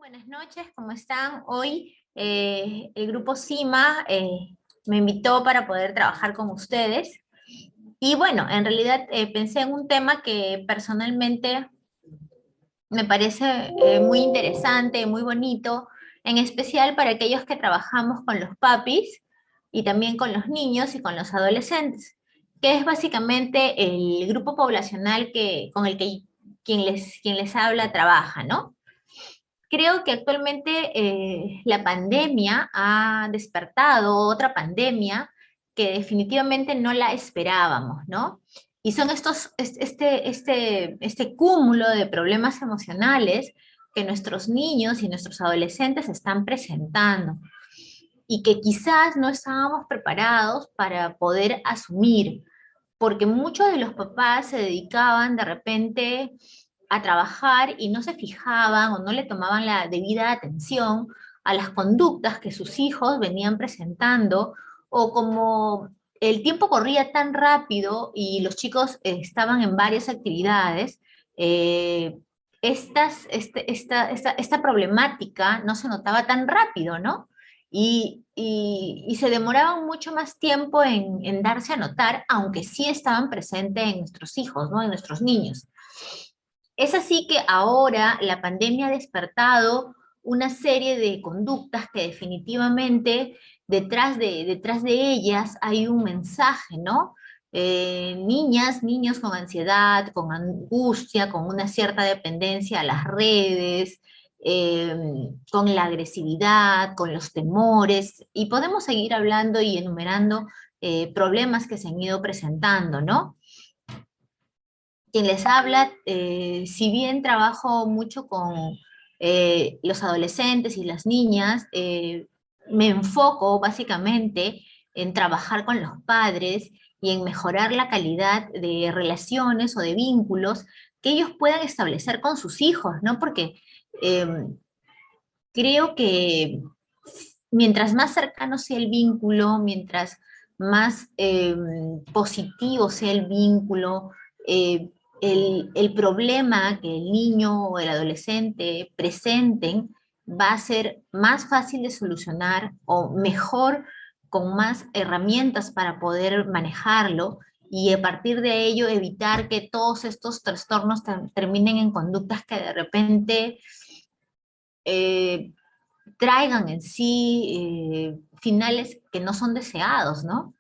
Buenas noches, ¿cómo están? Hoy el grupo CIMA me invitó para poder trabajar con ustedes. Y bueno, en realidad pensé en un tema que personalmente me parece muy interesante, muy bonito, en especial para aquellos que trabajamos con los papis y también con los niños y con los adolescentes, que es básicamente el grupo poblacional con el que quien les habla trabaja, ¿no? Creo que actualmente la pandemia ha despertado otra pandemia que definitivamente no la esperábamos, ¿no? Y son este cúmulo de problemas emocionales que nuestros niños y nuestros adolescentes están presentando y que quizás no estábamos preparados para poder asumir, porque muchos de los papás se dedicaban de repente a trabajar y no se fijaban o no le tomaban la debida atención a las conductas que sus hijos venían presentando, o como el tiempo corría tan rápido y los chicos estaban en varias actividades, eh, esta problemática no se notaba tan rápido, ¿no? Y se demoraban mucho más tiempo en darse a notar, aunque sí estaban presentes en nuestros hijos, ¿no? En nuestros niños. Es así que ahora la pandemia ha despertado una serie de conductas que definitivamente detrás de ellas hay un mensaje, ¿no? Niñas, niños con ansiedad, con angustia, con una cierta dependencia a las redes, eh, con la agresividad, con los temores, y podemos seguir hablando y enumerando problemas que se han ido presentando, ¿no? Quien les habla, si bien trabajo mucho con los adolescentes y las niñas, me enfoco básicamente en trabajar con los padres y en mejorar la calidad de relaciones o de vínculos que ellos puedan establecer con sus hijos, ¿no? Porque eh, creo que mientras más cercano sea el vínculo, mientras más positivo sea el vínculo, el problema que el niño o el adolescente presenten va a ser más fácil de solucionar o mejor, con más herramientas para poder manejarlo y a partir de ello evitar que todos estos trastornos terminen en conductas que de repente eh, traigan en sí finales que no son deseados, ¿no?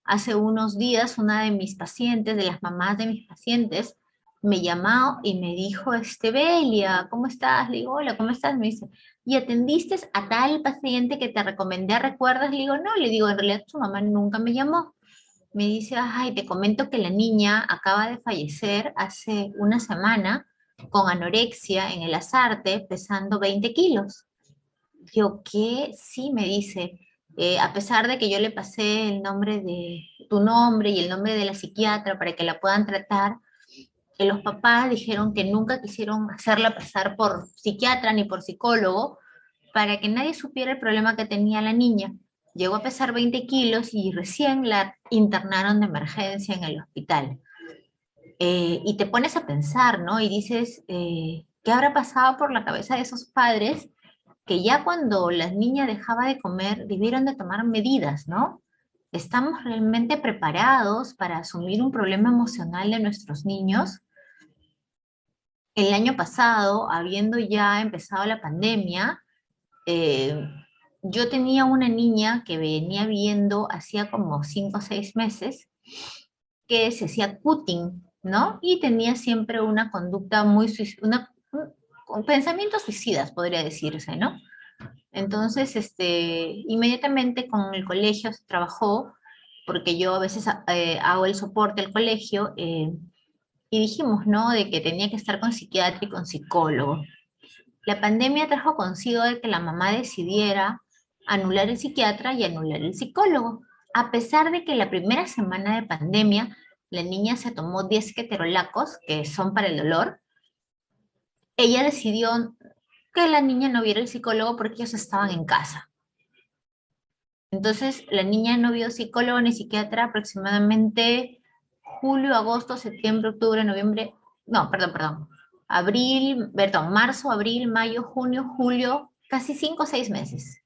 Hace unos días una de mis pacientes, de las mamás de mis pacientes, me llamó y me dijo, Belia, ¿cómo estás? Le digo, hola, ¿cómo estás? Me dice, ¿y atendiste a tal paciente que te recomendé? ¿Recuerdas? Le digo, no, le digo, en realidad su mamá nunca me llamó. Me dice, ay, te comento que la niña acaba de fallecer hace una semana con anorexia en el Azarte, pesando 20 kilos. Yo, ¿qué? Sí, me dice, a pesar de que yo le pasé el nombre de tu nombre y el nombre de la psiquiatra para que la puedan tratar, que los papás dijeron que nunca quisieron hacerla pasar por psiquiatra ni por psicólogo para que nadie supiera el problema que tenía la niña. Llegó a pesar 20 kilos y recién la internaron de emergencia en el hospital. Y te pones a pensar, ¿no? Y dices, ¿qué habrá pasado por la cabeza de esos padres que ya cuando la niña dejaba de comer debieron de tomar medidas, ¿no? ¿Estamos realmente preparados para asumir un problema emocional de nuestros niños? El año pasado, habiendo ya empezado la pandemia, eh, yo tenía una niña que venía viendo hacía como 5 o 6 meses que se hacía cutting, ¿no? Y tenía siempre una conducta con pensamientos suicidas, podría decirse, ¿no? Entonces, inmediatamente con el colegio se trabajó, porque yo a veces hago el soporte al colegio, y dijimos, ¿no? De que tenía que estar con psiquiatra y con psicólogo. La pandemia trajo consigo de que la mamá decidiera anular el psiquiatra y anular el psicólogo, a pesar de que la primera semana de pandemia la niña se tomó 10 ketorolacos, que son para el dolor. Ella decidió que la niña no viera el psicólogo porque ellos estaban en casa. Entonces, la niña no vio psicólogo ni psiquiatra aproximadamente julio, agosto, septiembre, octubre, noviembre, no, perdón, marzo, abril, mayo, junio, julio, casi 5 o 6 meses.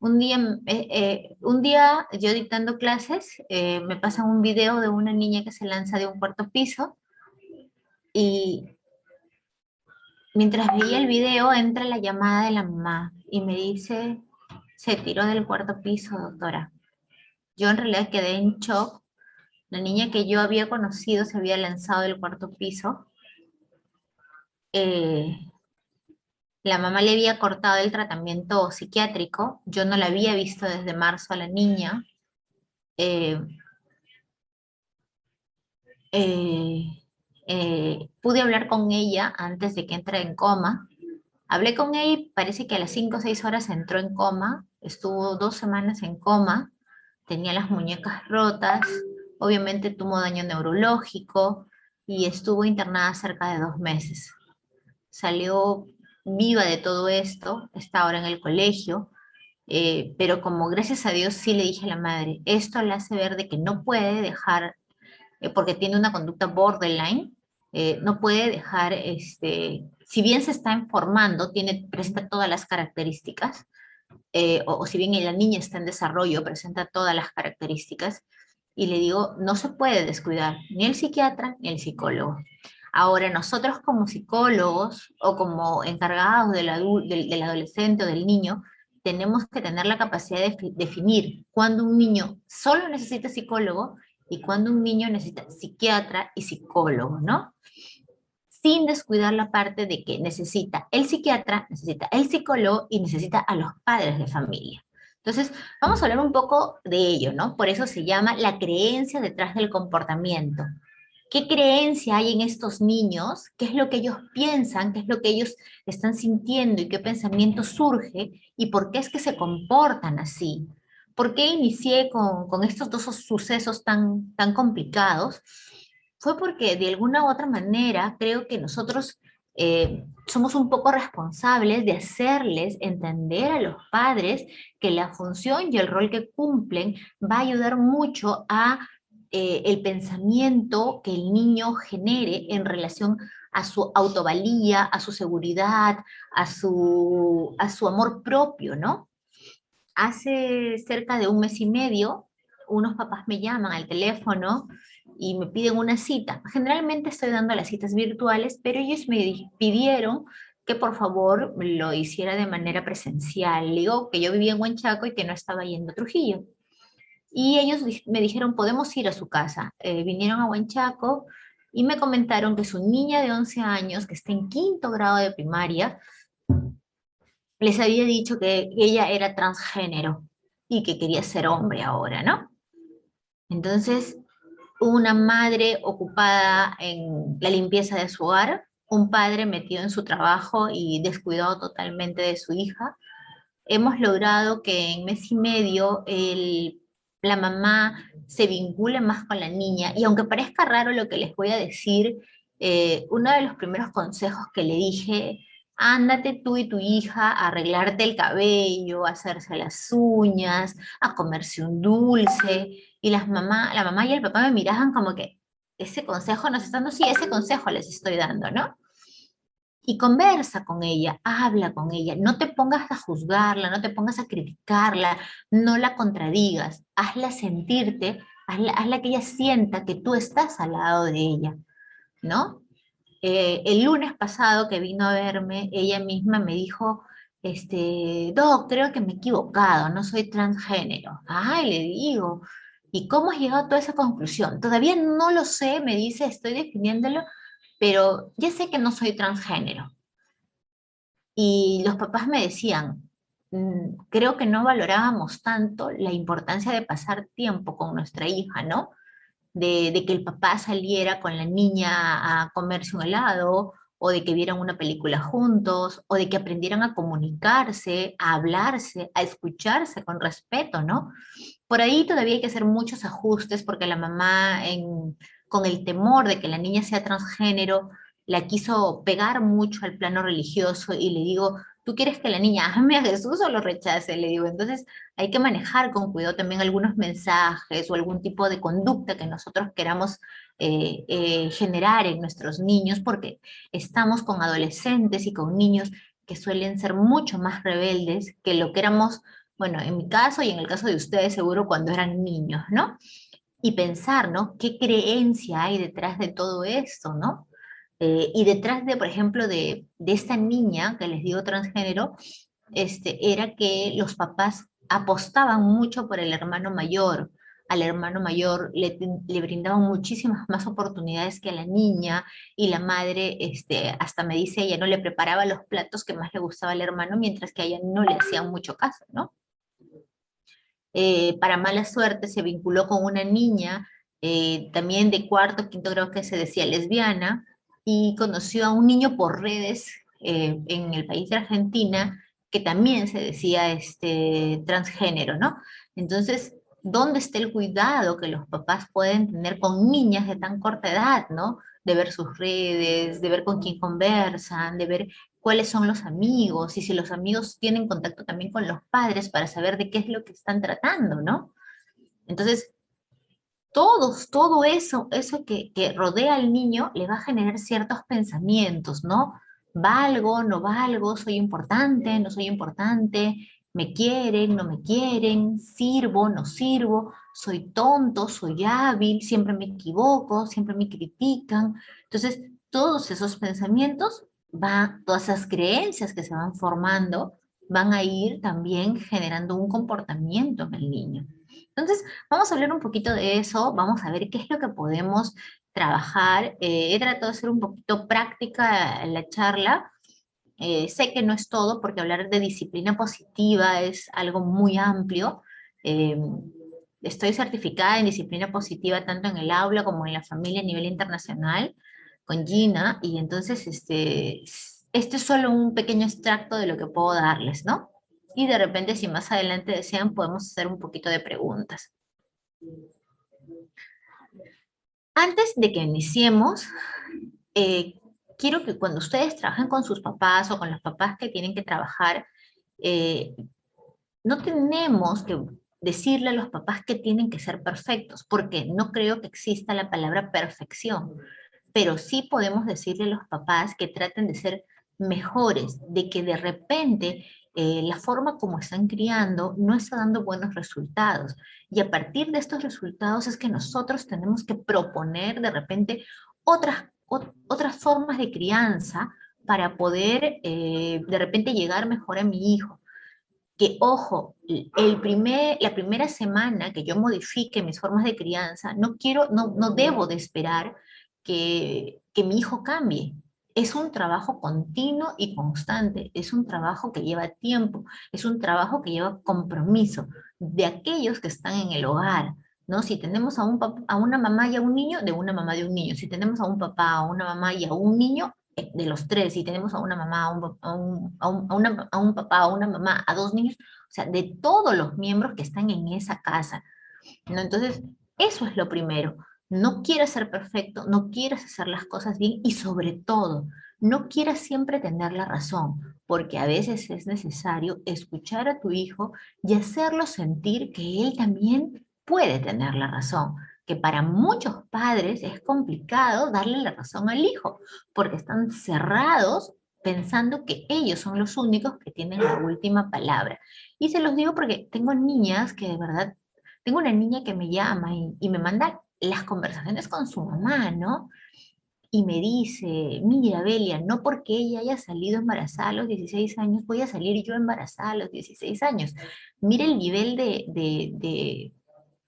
Un día yo dictando clases, me pasan un video de una niña que se lanza de un cuarto piso y mientras veía el video entra la llamada de la mamá y me dice, se tiró del cuarto piso, doctora. Yo en realidad quedé en shock. La niña que yo había conocido se había lanzado del cuarto piso. Eh, la mamá le había cortado el tratamiento psiquiátrico. Yo no la había visto desde marzo a la niña. Eh, eh, Pude hablar con ella antes de que entre en coma. Hablé con ella y parece que a las 5 o 6 horas entró en coma. Estuvo 2 semanas en coma. Tenía las muñecas rotas. Obviamente tuvo daño neurológico y estuvo internada cerca de 2 meses. Salió viva de todo esto, está ahora en el colegio, pero como gracias a Dios sí le dije a la madre, esto le hace ver de que no puede dejar, porque tiene una conducta borderline, no puede dejar, si bien se está informando, presenta todas las características, o si bien la niña está en desarrollo, presenta todas las características, y le digo, no se puede descuidar ni el psiquiatra ni el psicólogo. Ahora, nosotros como psicólogos o como encargados del adolescente o del niño, tenemos que tener la capacidad de definir cuándo un niño solo necesita psicólogo y cuándo un niño necesita psiquiatra y psicólogo, ¿no? Sin descuidar la parte de que necesita el psiquiatra, necesita el psicólogo y necesita a los padres de familia. Entonces, vamos a hablar un poco de ello, ¿no? Por eso se llama la creencia detrás del comportamiento. ¿Qué creencia hay en estos niños? ¿Qué es lo que ellos piensan? ¿Qué es lo que ellos están sintiendo? ¿Y qué pensamiento surge? ¿Y por qué es que se comportan así? ¿Por qué inicié con estos dos sucesos tan complicados? Fue porque de alguna u otra manera creo que nosotros somos un poco responsables de hacerles entender a los padres que la función y el rol que cumplen va a ayudar mucho a el pensamiento que el niño genere en relación a su autovalía, a su seguridad, a su amor propio, ¿no? Hace cerca de un mes y medio, unos papás me llaman al teléfono y me piden una cita. Generalmente estoy dando las citas virtuales, pero ellos me pidieron que por favor lo hiciera de manera presencial. Le digo que yo vivía en Huanchaco y que no estaba yendo a Trujillo. Y ellos me dijeron, podemos ir a su casa. Vinieron a Huanchaco y me comentaron que su niña de 11 años, que está en quinto grado de primaria, les había dicho que ella era transgénero y que quería ser hombre ahora, ¿no? Entonces, una madre ocupada en la limpieza de su hogar, un padre metido en su trabajo y descuidado totalmente de su hija, hemos logrado que en mes y medio la mamá se vincule más con la niña. Y aunque parezca raro lo que les voy a decir, uno de los primeros consejos que le dije, ándate tú y tu hija a arreglarte el cabello, a hacerse las uñas, a comerse un dulce. Y la mamá y el papá me miraban como que, ese consejo nos está dando, sí, ese consejo les estoy dando, ¿no? Y conversa con ella, habla con ella, no te pongas a juzgarla, no te pongas a criticarla, no la contradigas, hazla sentirte, hazla que ella sienta que tú estás al lado de ella, ¿no? El lunes pasado que vino a verme, ella misma me dijo, Doc, creo que me he equivocado, no soy transgénero. Ay, le digo, ¿y cómo has llegado a toda esa conclusión? Todavía no lo sé, me dice, estoy definiéndolo, pero ya sé que no soy transgénero. Y los papás me decían, creo que no valorábamos tanto la importancia de pasar tiempo con nuestra hija, ¿no? De que el papá saliera con la niña a comerse un helado, o de que vieran una película juntos, o de que aprendieran a comunicarse, a hablarse, a escucharse con respeto, ¿no? Por ahí todavía hay que hacer muchos ajustes porque la mamá, con el temor de que la niña sea transgénero, la quiso pegar mucho al plano religioso y le digo, ¿tú quieres que la niña ame a Jesús o lo rechace? Le digo, entonces hay que manejar con cuidado también algunos mensajes o algún tipo de conducta que nosotros queramos generar en nuestros niños, porque estamos con adolescentes y con niños que suelen ser mucho más rebeldes que lo que éramos, bueno, en mi caso y en el caso de ustedes seguro cuando eran niños, ¿no? Y pensar, ¿no? ¿Qué creencia hay detrás de todo esto, ¿no? Y detrás de, por ejemplo, de esta niña que les digo transgénero, era que los papás apostaban mucho por el hermano mayor. Al hermano mayor le brindaban muchísimas más oportunidades que a la niña y la madre, hasta me dice ella, no le preparaba los platos que más le gustaba al hermano, mientras que a ella no le hacían mucho caso, ¿no? Para mala suerte se vinculó con una niña, también de cuarto, quinto grado, que se decía lesbiana, y conoció a un niño por redes en el país de Argentina, que también se decía transgénero, ¿no? Entonces, ¿dónde está el cuidado que los papás pueden tener con niñas de tan corta edad, ¿no? De ver sus redes, de ver con quién conversan, de ver cuáles son los amigos y si los amigos tienen contacto también con los padres para saber de qué es lo que están tratando, ¿no? Entonces, todo eso que rodea al niño le va a generar ciertos pensamientos, ¿no? ¿Valgo, no valgo? ¿Soy importante, no soy importante? ¿Me quieren, no me quieren? ¿Sirvo, no sirvo? ¿Soy tonto, soy hábil? ¿Siempre me equivoco? ¿Siempre me critican? Entonces, todos esos pensamientos todas esas creencias que se van formando, van a ir también generando un comportamiento en el niño. Entonces, vamos a hablar un poquito de eso, vamos a ver qué es lo que podemos trabajar. He tratado de ser un poquito práctica en la charla. Sé que no es todo, porque hablar de disciplina positiva es algo muy amplio. Eh, Estoy certificada en disciplina positiva tanto en el aula como en la familia a nivel internacional con Gina, y entonces este es solo un pequeño extracto de lo que puedo darles, ¿no? Y de repente, si más adelante desean, podemos hacer un poquito de preguntas. Antes de que iniciemos, eh, quiero que cuando ustedes trabajen con sus papás o con los papás que tienen que trabajar, eh, no tenemos que decirle a los papás que tienen que ser perfectos, porque no creo que exista la palabra perfección, pero sí podemos decirle a los papás que traten de ser mejores, de que de repente la forma como están criando no está dando buenos resultados. Y a partir de estos resultados es que nosotros tenemos que proponer de repente otras formas de crianza para poder de repente llegar mejor a mi hijo. Que, ojo, la primera semana que yo modifique mis formas de crianza, no debo de esperar que mi hijo cambie. Es un trabajo continuo y constante, es un trabajo que lleva tiempo, es un trabajo que lleva compromiso de aquellos que están en el hogar, ¿no? Si tenemos a una mamá y a un niño, de una mamá de un niño. Si tenemos a un papá, a una mamá y a un niño, de los tres, si tenemos a una mamá, a un papá, a una mamá, a dos niños, o sea, de todos los miembros que están en esa casa, ¿no? Entonces, eso es lo primero. No quieras ser perfecto, no quieras hacer las cosas bien y sobre todo, no quieras siempre tener la razón, porque a veces es necesario escuchar a tu hijo y hacerlo sentir que él también puede tener la razón, que para muchos padres es complicado darle la razón al hijo, porque están cerrados pensando que ellos son los únicos que tienen la última palabra. Y se los digo porque tengo niñas que de verdad, tengo una niña que me llama y me manda las conversaciones con su mamá, ¿no? Y me dice, mira, Belia, no porque ella haya salido embarazada a los 16 años, voy a salir yo embarazada a los 16 años. Mira el nivel de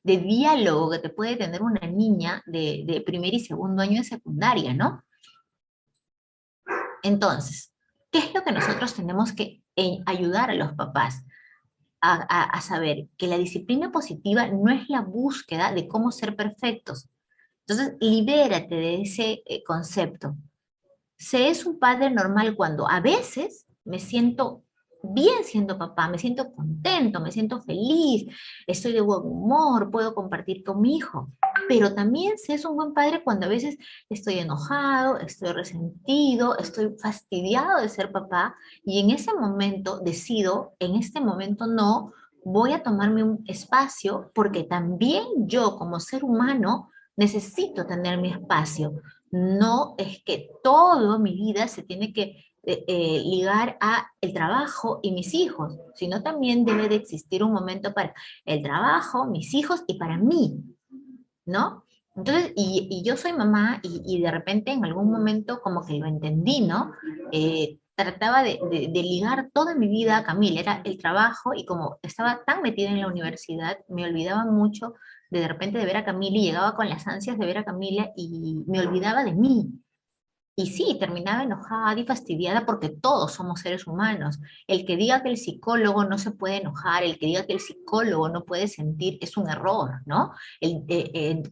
diálogo que te puede tener una niña de primer y segundo año de secundaria, ¿no? Entonces, ¿qué es lo que nosotros tenemos que ayudar a los papás? A saber que la disciplina positiva no es la búsqueda de cómo ser perfectos. Entonces, libérate de ese concepto. Se es un padre normal cuando a veces me siento bien siendo papá, me siento contento, me siento feliz, estoy de buen humor, puedo compartir con mi hijo. Pero también se es un buen padre cuando a veces estoy enojado, estoy resentido, estoy fastidiado de ser papá y en ese momento decido, en este momento no, voy a tomarme un espacio porque también yo como ser humano necesito tener mi espacio. No es que toda mi vida se tiene que ligar a el trabajo y mis hijos, sino también debe de existir un momento para el trabajo, mis hijos y para mí, ¿no? Entonces, y yo soy mamá y de repente en algún momento como que lo entendí, ¿no? Trataba de ligar toda mi vida a Camila, era el trabajo y como estaba tan metida en la universidad, me olvidaba mucho de repente de ver a Camila y llegaba con las ansias de ver a Camila y me olvidaba de mí. Y sí, terminaba enojada y fastidiada porque todos somos seres humanos. El que diga que el psicólogo no se puede enojar, el que diga que el psicólogo no puede sentir, es un error, ¿no?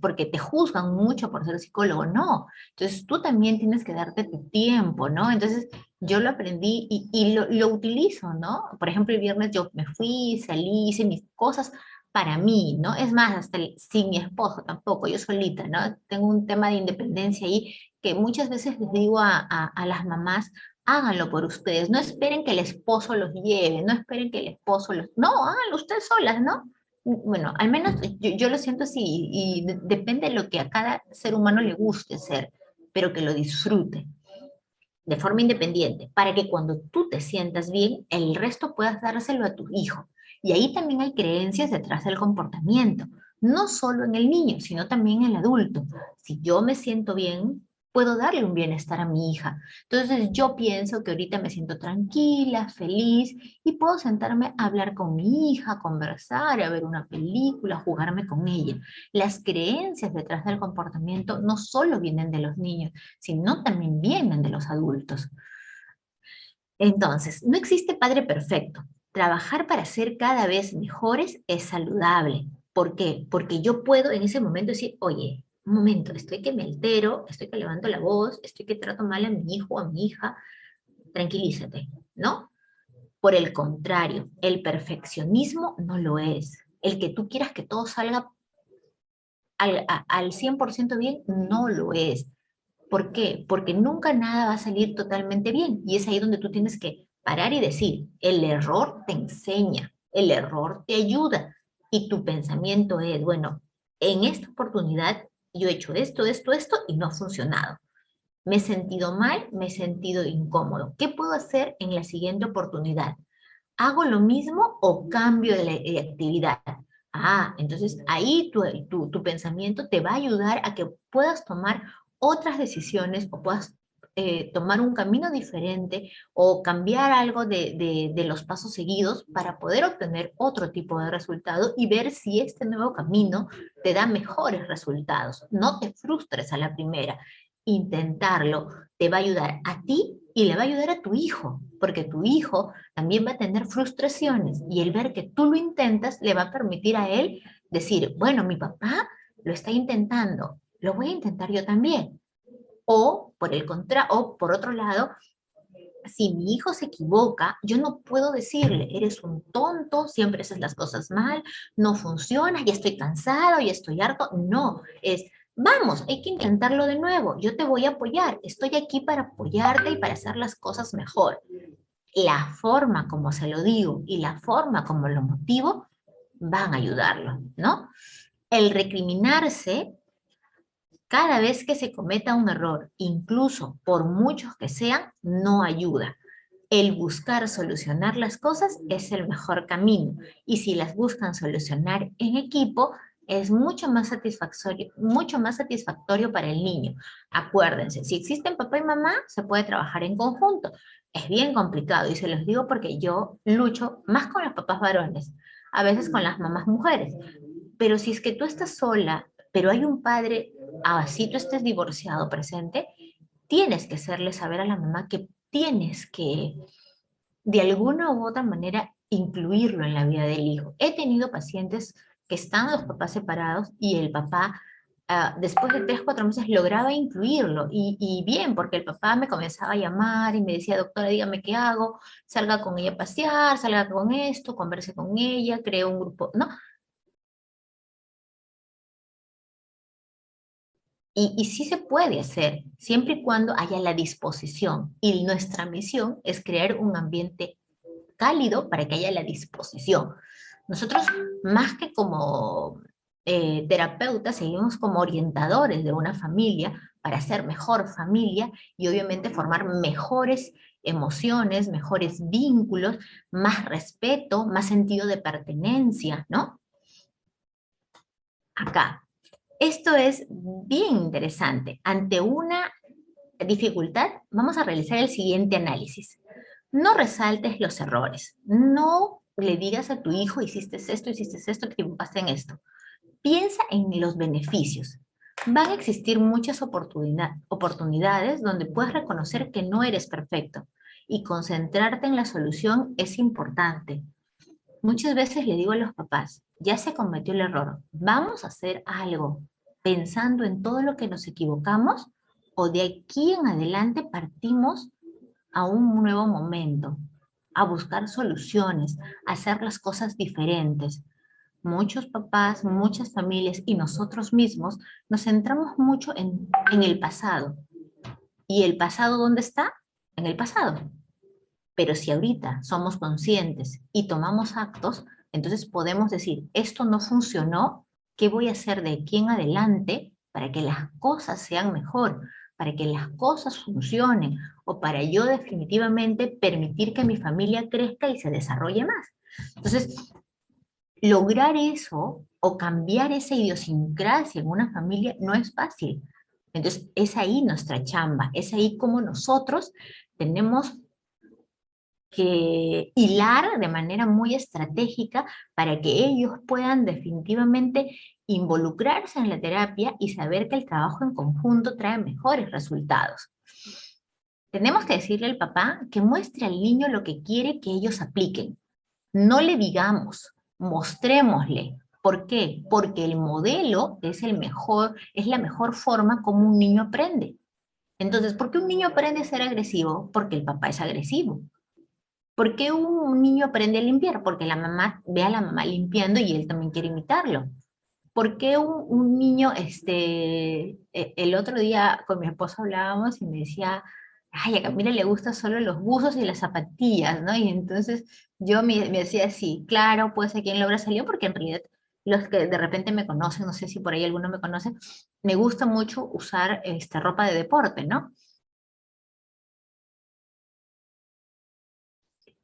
Porque te juzgan mucho por ser psicólogo, no. Entonces tú también tienes que darte tu tiempo, ¿no? Entonces yo lo aprendí y lo utilizo, ¿no? Por ejemplo, el viernes yo me fui, salí, hice mis cosas para mí, ¿no? Es más, sin mi esposo tampoco, yo solita, ¿no? Tengo un tema de independencia ahí que muchas veces les digo a las mamás, háganlo por ustedes, no esperen que el esposo los lleve, no esperen que el esposo los... No, háganlo ustedes solas, ¿no? Bueno, al menos yo lo siento así y depende de lo que a cada ser humano le guste hacer, pero que lo disfrute de forma independiente, para que cuando tú te sientas bien, el resto puedas dárselo a tu hijo. Y ahí también hay creencias detrás del comportamiento, no solo en el niño, sino también en el adulto. Si yo me siento bien, puedo darle un bienestar a mi hija. Entonces yo pienso que ahorita me siento tranquila, feliz y puedo sentarme a hablar con mi hija, conversar, a ver una película, jugarme con ella. Las creencias detrás del comportamiento no solo vienen de los niños, sino también vienen de los adultos. Entonces, no existe padre perfecto. Trabajar para ser cada vez mejores es saludable. ¿Por qué? Porque yo puedo en ese momento decir, oye, un momento, estoy que me altero, estoy que levanto la voz, estoy que trato mal a mi hijo o a mi hija, tranquilízate, ¿no? Por el contrario, el perfeccionismo no lo es. El que tú quieras que todo salga al 100% bien, no lo es. ¿Por qué? Porque nunca nada va a salir totalmente bien. Y es ahí donde tú tienes que parar y decir, el error te enseña, el error te ayuda. Y tu pensamiento es, bueno, en esta oportunidad yo he hecho esto y no ha funcionado. Me he sentido mal, me he sentido incómodo. ¿Qué puedo hacer en la siguiente oportunidad? ¿Hago lo mismo o cambio de actividad? Ah, entonces ahí tu pensamiento te va a ayudar a que puedas tomar otras decisiones o puedas tomar un camino diferente o cambiar algo de los pasos seguidos para poder obtener otro tipo de resultado y ver si este nuevo camino te da mejores resultados. No te frustres a la primera. Intentarlo te va a ayudar a ti y le va a ayudar a tu hijo, porque tu hijo también va a tener frustraciones y el ver que tú lo intentas le va a permitir a él decir, bueno, mi papá lo está intentando, lo voy a intentar yo también. O o por otro lado, si mi hijo se equivoca, yo no puedo decirle, eres un tonto, siempre haces las cosas mal, no funciona, ya estoy cansado, ya estoy harto. No, es, vamos, hay que intentarlo de nuevo, yo te voy a apoyar, estoy aquí para apoyarte y para hacer las cosas mejor. La forma como se lo digo y la forma como lo motivo van a ayudarlo, ¿no? El recriminarse cada vez que se cometa un error, incluso por muchos que sean, no ayuda. El buscar solucionar las cosas es el mejor camino y si las buscan solucionar en equipo, es mucho más satisfactorio para el niño. Acuérdense, si existen papá y mamá, se puede trabajar en conjunto. Es bien complicado y se los digo porque yo lucho más con los papás varones, a veces con las mamás mujeres. Pero si es que tú estás sola, pero hay un padre, así tú estés divorciado presente, tienes que hacerle saber a la mamá que tienes que, de alguna u otra manera, incluirlo en la vida del hijo. He tenido pacientes que están los papás separados y el papá, después de 3, 4 meses, lograba incluirlo. Y bien, porque el papá me comenzaba a llamar y me decía, doctora, dígame qué hago, salga con ella a pasear, salga con esto, converse con ella, creo un grupo, ¿no? Y sí se puede hacer, siempre y cuando haya la disposición. Y nuestra misión es crear un ambiente cálido para que haya la disposición. Nosotros, más que como terapeutas seguimos como orientadores de una familia para ser mejor familia y obviamente formar mejores emociones, mejores vínculos, más respeto, más sentido de pertenencia, ¿no? Acá. Esto es bien interesante. Ante una dificultad, vamos a realizar el siguiente análisis. No resaltes los errores. No le digas a tu hijo, hiciste esto, te equivocaste en esto. Piensa en los beneficios. Van a existir muchas oportunidades donde puedes reconocer que no eres perfecto y concentrarte en la solución es importante. Muchas veces le digo a los papás, ya se cometió el error, vamos a hacer algo pensando en todo lo que nos equivocamos o de aquí en adelante partimos a un nuevo momento, a buscar soluciones, a hacer las cosas diferentes. Muchos papás, muchas familias y nosotros mismos nos centramos mucho en el pasado. ¿Y el pasado dónde está? En el pasado. Pero si ahorita somos conscientes y tomamos actos, entonces podemos decir, esto no funcionó, ¿qué voy a hacer de aquí en adelante para que las cosas sean mejor, para que las cosas funcionen o para yo definitivamente permitir que mi familia crezca y se desarrolle más? Entonces, lograr eso o cambiar esa idiosincrasia en una familia no es fácil. Entonces, es ahí nuestra chamba, es ahí como nosotros tenemos que hilar de manera muy estratégica para que ellos puedan definitivamente involucrarse en la terapia y saber que el trabajo en conjunto trae mejores resultados. Tenemos que decirle al papá que muestre al niño lo que quiere que ellos apliquen. No le digamos, mostrémosle. ¿Por qué? Porque el modelo es el mejor, es la mejor forma como un niño aprende. Entonces, ¿por qué un niño aprende a ser agresivo? Porque el papá es agresivo. ¿Por qué un niño aprende a limpiar? Porque la mamá ve a la mamá limpiando y él también quiere imitarlo. ¿Por qué un niño, el otro día con mi esposo hablábamos y me decía, ay, a Camila le gustan solo los buzos y las zapatillas, ¿no? Y entonces yo me decía así, claro, pues a quién le habrá salido, porque en realidad los que de repente me conocen, no sé si por ahí alguno me conoce, me gusta mucho usar ropa de deporte, ¿no?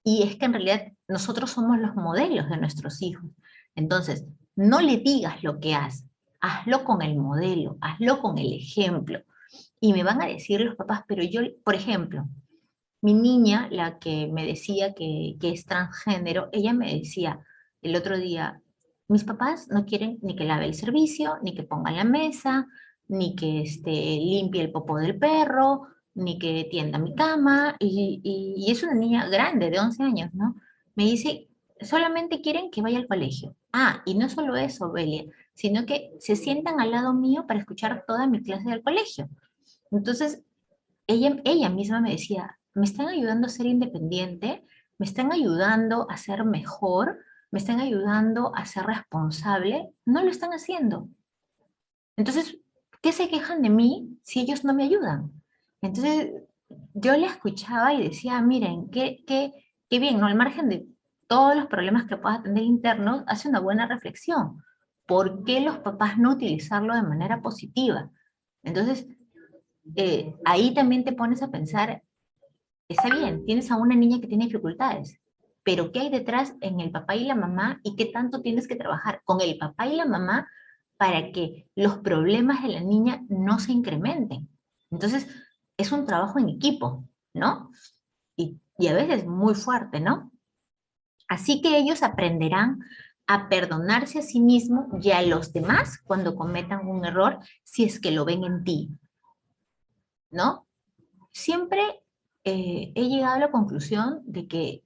Y es que en realidad nosotros somos los modelos de nuestros hijos. Entonces, no le digas lo que haz, hazlo con el modelo, hazlo con el ejemplo. Y me van a decir los papás, pero yo, por ejemplo, mi niña, la que me decía que es transgénero, ella me decía el otro día, mis papás no quieren ni que lave el servicio, ni que ponga la mesa, ni que limpie el popó del perro, ni que tienda mi cama, y es una niña grande, de 11 años, ¿no? Me dice, solamente quieren que vaya al colegio. Ah, y no solo eso, Belia, sino que se sientan al lado mío para escuchar toda mi clase del colegio. Entonces, ella misma me decía, me están ayudando a ser independiente, me están ayudando a ser mejor, me están ayudando a ser responsable, no lo están haciendo. Entonces, ¿qué se quejan de mí si ellos no me ayudan? Entonces, yo le escuchaba y decía, miren, qué bien, ¿no? Al margen de todos los problemas que pueda tener internos, hace una buena reflexión. ¿Por qué los papás no utilizarlo de manera positiva? Entonces, ahí también te pones a pensar, está bien, tienes a una niña que tiene dificultades, pero ¿qué hay detrás en el papá y la mamá y qué tanto tienes que trabajar con el papá y la mamá para que los problemas de la niña no se incrementen? Entonces, es un trabajo en equipo, ¿no? Y a veces muy fuerte, ¿no? Así que ellos aprenderán a perdonarse a sí mismos y a los demás cuando cometan un error si es que lo ven en ti, ¿no? Siempre he llegado a la conclusión de que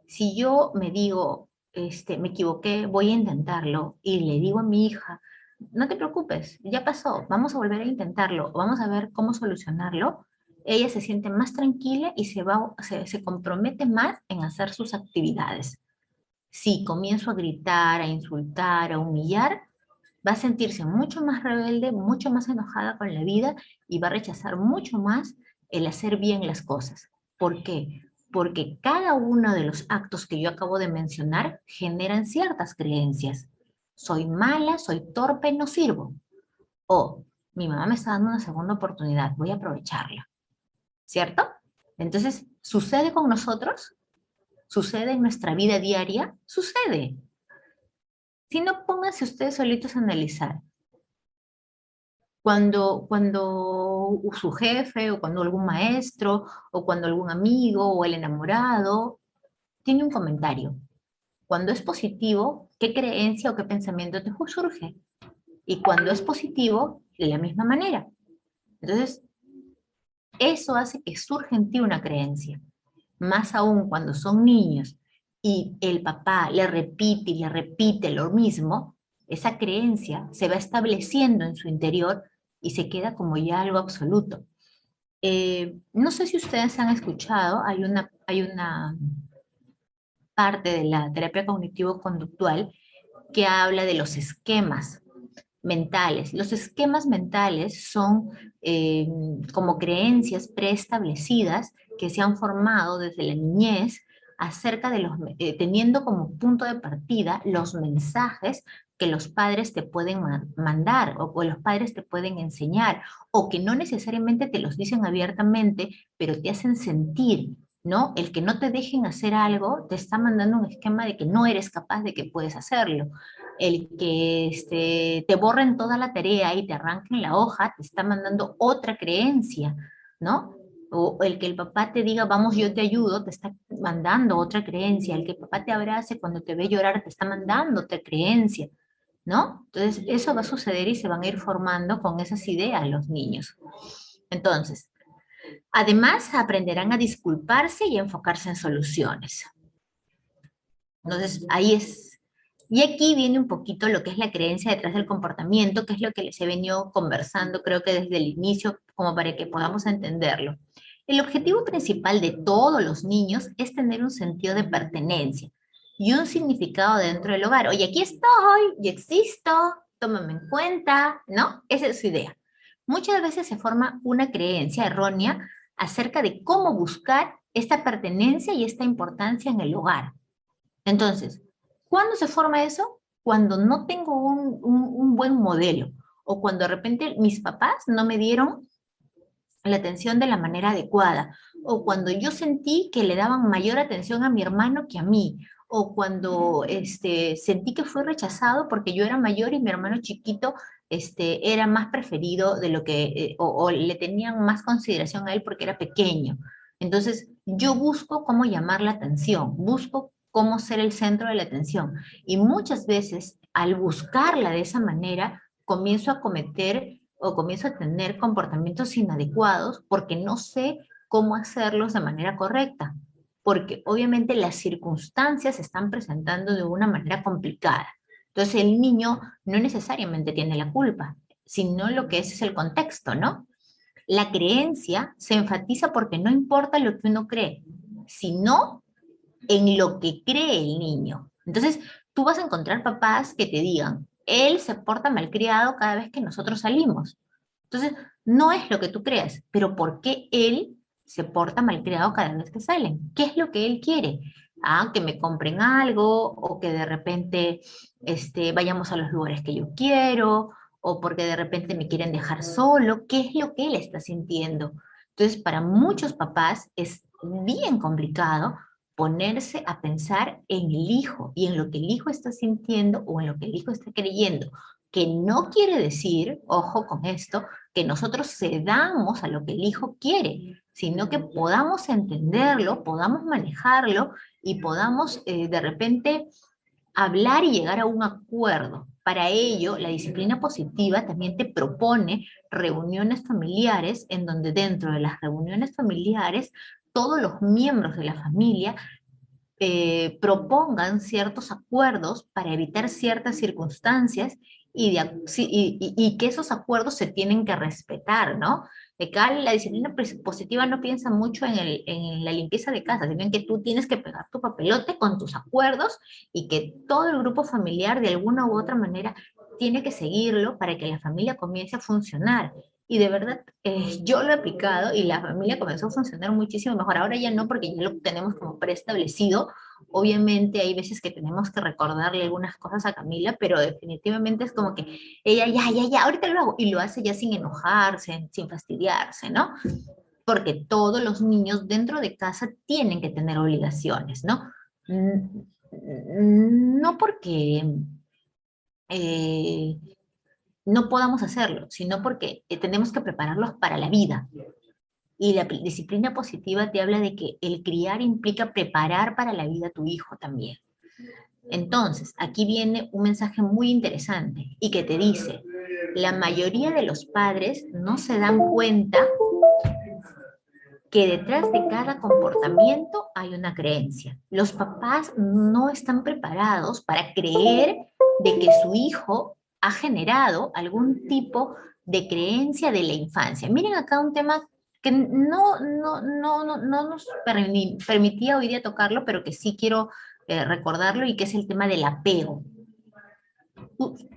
si yo me digo, me equivoqué, voy a intentarlo, y le digo a mi hija, no te preocupes, ya pasó, vamos a volver a intentarlo, vamos a ver cómo solucionarlo, ella se siente más tranquila y se compromete más en hacer sus actividades. Si comienzo a gritar, a insultar, a humillar, va a sentirse mucho más rebelde, mucho más enojada con la vida y va a rechazar mucho más el hacer bien las cosas. ¿Por qué? Porque cada uno de los actos que yo acabo de mencionar generan ciertas creencias. soy mala, soy torpe, no sirvo. O mi mamá me está dando una segunda oportunidad, voy a aprovecharla, ¿cierto? Entonces, ¿sucede con nosotros? ¿Sucede en nuestra vida diaria? Sucede. Si no, pónganse ustedes solitos a analizar. Cuando su jefe, o cuando algún maestro, o cuando algún amigo, o el enamorado, tiene un comentario. Cuando es positivo, ¿qué creencia o qué pensamiento te surge? Y cuando es positivo, de la misma manera. Entonces, eso hace que surja en ti una creencia. Más aún cuando son niños y el papá le repite y le repite lo mismo, esa creencia se va estableciendo en su interior y se queda como ya algo absoluto. No sé si ustedes han escuchado, hay una parte de la terapia cognitivo-conductual que habla de los esquemas mentales. Los esquemas mentales son como creencias preestablecidas que se han formado desde la niñez acerca de teniendo como punto de partida los mensajes que los padres te pueden mandar o los padres te pueden enseñar o que no necesariamente te los dicen abiertamente, pero te hacen sentir, ¿no? El que no te dejen hacer algo te está mandando un esquema de que no eres capaz de que puedes hacerlo. El que te borren toda la tarea y te arranquen la hoja, te está mandando otra creencia, ¿no? O el que el papá te diga, vamos, yo te ayudo, te está mandando otra creencia. El que el papá te abrace cuando te ve llorar, te está mandando otra creencia, ¿no? Entonces, eso va a suceder y se van a ir formando con esas ideas los niños. Entonces, además, aprenderán a disculparse y a enfocarse en soluciones. Entonces, ahí es. Y aquí viene un poquito lo que es la creencia detrás del comportamiento, que es lo que les he venido conversando, creo que desde el inicio, como para que podamos entenderlo. El objetivo principal de todos los niños es tener un sentido de pertenencia y un significado dentro del hogar. Oye, aquí estoy, yo existo, tómame en cuenta, ¿no? Esa es su idea. Muchas veces se forma una creencia errónea acerca de cómo buscar esta pertenencia y esta importancia en el hogar. Entonces, ¿cuándo se forma eso? Cuando no tengo un buen modelo o cuando de repente mis papás no me dieron la atención de la manera adecuada o cuando yo sentí que le daban mayor atención a mi hermano que a mí o cuando sentí que fui rechazado porque yo era mayor y mi hermano chiquito era más preferido de lo que, o le tenían más consideración a él porque era pequeño. Entonces, yo busco cómo llamar la atención, busco cómo ser el centro de la atención. Y muchas veces, al buscarla de esa manera, comienzo a cometer o comienzo a tener comportamientos inadecuados porque no sé cómo hacerlos de manera correcta. Porque obviamente las circunstancias se están presentando de una manera complicada. Entonces el niño no necesariamente tiene la culpa, sino lo que es el contexto, ¿no? La creencia se enfatiza porque no importa lo que uno cree, sino en lo que cree el niño. Entonces, tú vas a encontrar papás que te digan, él se porta malcriado cada vez que nosotros salimos. Entonces, no es lo que tú creas, pero ¿por qué él se porta malcriado cada vez que salen? ¿Qué es lo que él quiere? Ah, que me compren algo, o que de repente vayamos a los lugares que yo quiero, o porque de repente me quieren dejar solo. ¿Qué es lo que él está sintiendo? Entonces, para muchos papás es bien complicado ponerse a pensar en el hijo y en lo que el hijo está sintiendo o en lo que el hijo está creyendo, que no quiere decir, ojo con esto, que nosotros cedamos a lo que el hijo quiere, sino que podamos entenderlo, podamos manejarlo y podamos de repente hablar y llegar a un acuerdo. Para ello, la disciplina positiva también te propone reuniones familiares en donde dentro de las reuniones familiares todos los miembros de la familia propongan ciertos acuerdos para evitar ciertas circunstancias y que esos acuerdos se tienen que respetar, ¿no? Acá la disciplina positiva no piensa mucho en la limpieza de casa, sino en que tú tienes que pegar tu papelote con tus acuerdos y que todo el grupo familiar de alguna u otra manera tiene que seguirlo para que la familia comience a funcionar. Y de verdad, yo lo he aplicado y la familia comenzó a funcionar muchísimo mejor. Ahora ya no, porque ya lo tenemos como preestablecido Obviamente hay veces que tenemos que recordarle algunas cosas a Camila, pero definitivamente es como que ella ya, ahorita lo hago, y lo hace ya sin enojarse, sin fastidiarse, ¿no? Porque todos los niños dentro de casa tienen que tener obligaciones, ¿no? No porque eh, no podamos hacerlo, sino porque tenemos que prepararlos para la vida. Y la disciplina positiva te habla de que el criar implica preparar para la vida a tu hijo también. Entonces, aquí viene un mensaje muy interesante y que te dice, la mayoría de los padres no se dan cuenta que detrás de cada comportamiento hay una creencia. Los papás no están preparados para creer de que su hijo ha generado algún tipo de creencia de la infancia. Miren acá un tema que no nos permitía hoy día tocarlo, pero que sí quiero recordarlo y que es el tema del apego.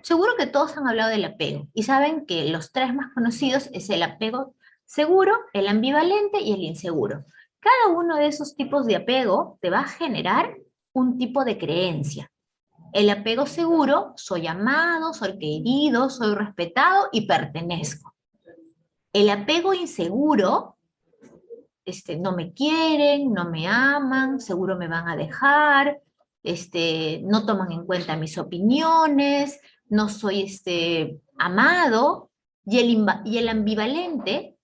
Seguro que todos han hablado del apego y saben que los tres más conocidos es el apego seguro, el ambivalente y el inseguro. Cada uno de esos tipos de apego te va a generar un tipo de creencia. El apego seguro, soy amado, soy querido, soy respetado y pertenezco. El apego inseguro, no me quieren, no me aman, seguro me van a dejar, no toman en cuenta mis opiniones, no soy amado, y el ambivalente,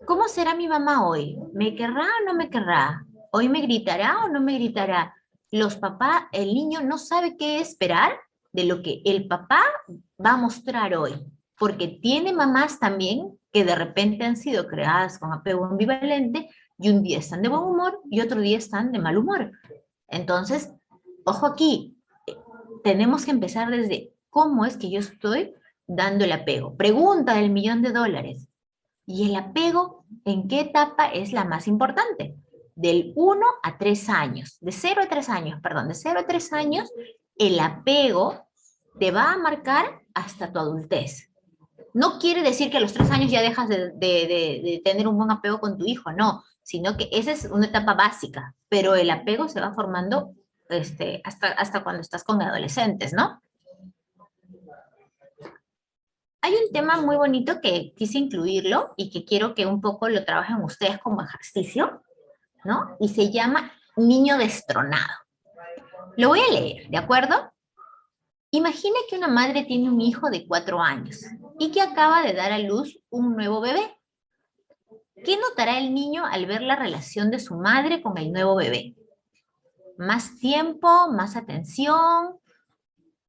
¿cómo será mi mamá hoy? ¿Me querrá o no me querrá? ¿Hoy me gritará o no me gritará? Los papás, el niño no sabe qué esperar de lo que el papá va a mostrar hoy, porque tiene mamás también que de repente han sido creadas con apego ambivalente y un día están de buen humor y otro día están de mal humor. Entonces, ojo aquí, tenemos que empezar desde cómo es que yo estoy dando el apego. Pregunta del $1.000.000. ¿Y el apego en qué etapa es la más importante? Del 1 a 3 años, de 0 a 3 años, perdón, de 0 a 3 años, el apego te va a marcar hasta tu adultez. No quiere decir que a los 3 años ya dejas de tener un buen apego con tu hijo, no, sino que esa es una etapa básica, pero el apego se va formando hasta cuando estás con adolescentes, ¿no? Hay un tema muy bonito que quise incluirlo y que quiero que un poco lo trabajen ustedes como ejercicio, ¿no? Y se llama niño destronado. Lo voy a leer, ¿de acuerdo? Imagina que una madre tiene un hijo de 4 años y que acaba de dar a luz un nuevo bebé. ¿Qué notará el niño al ver la relación de su madre con el nuevo bebé? Más tiempo, más atención,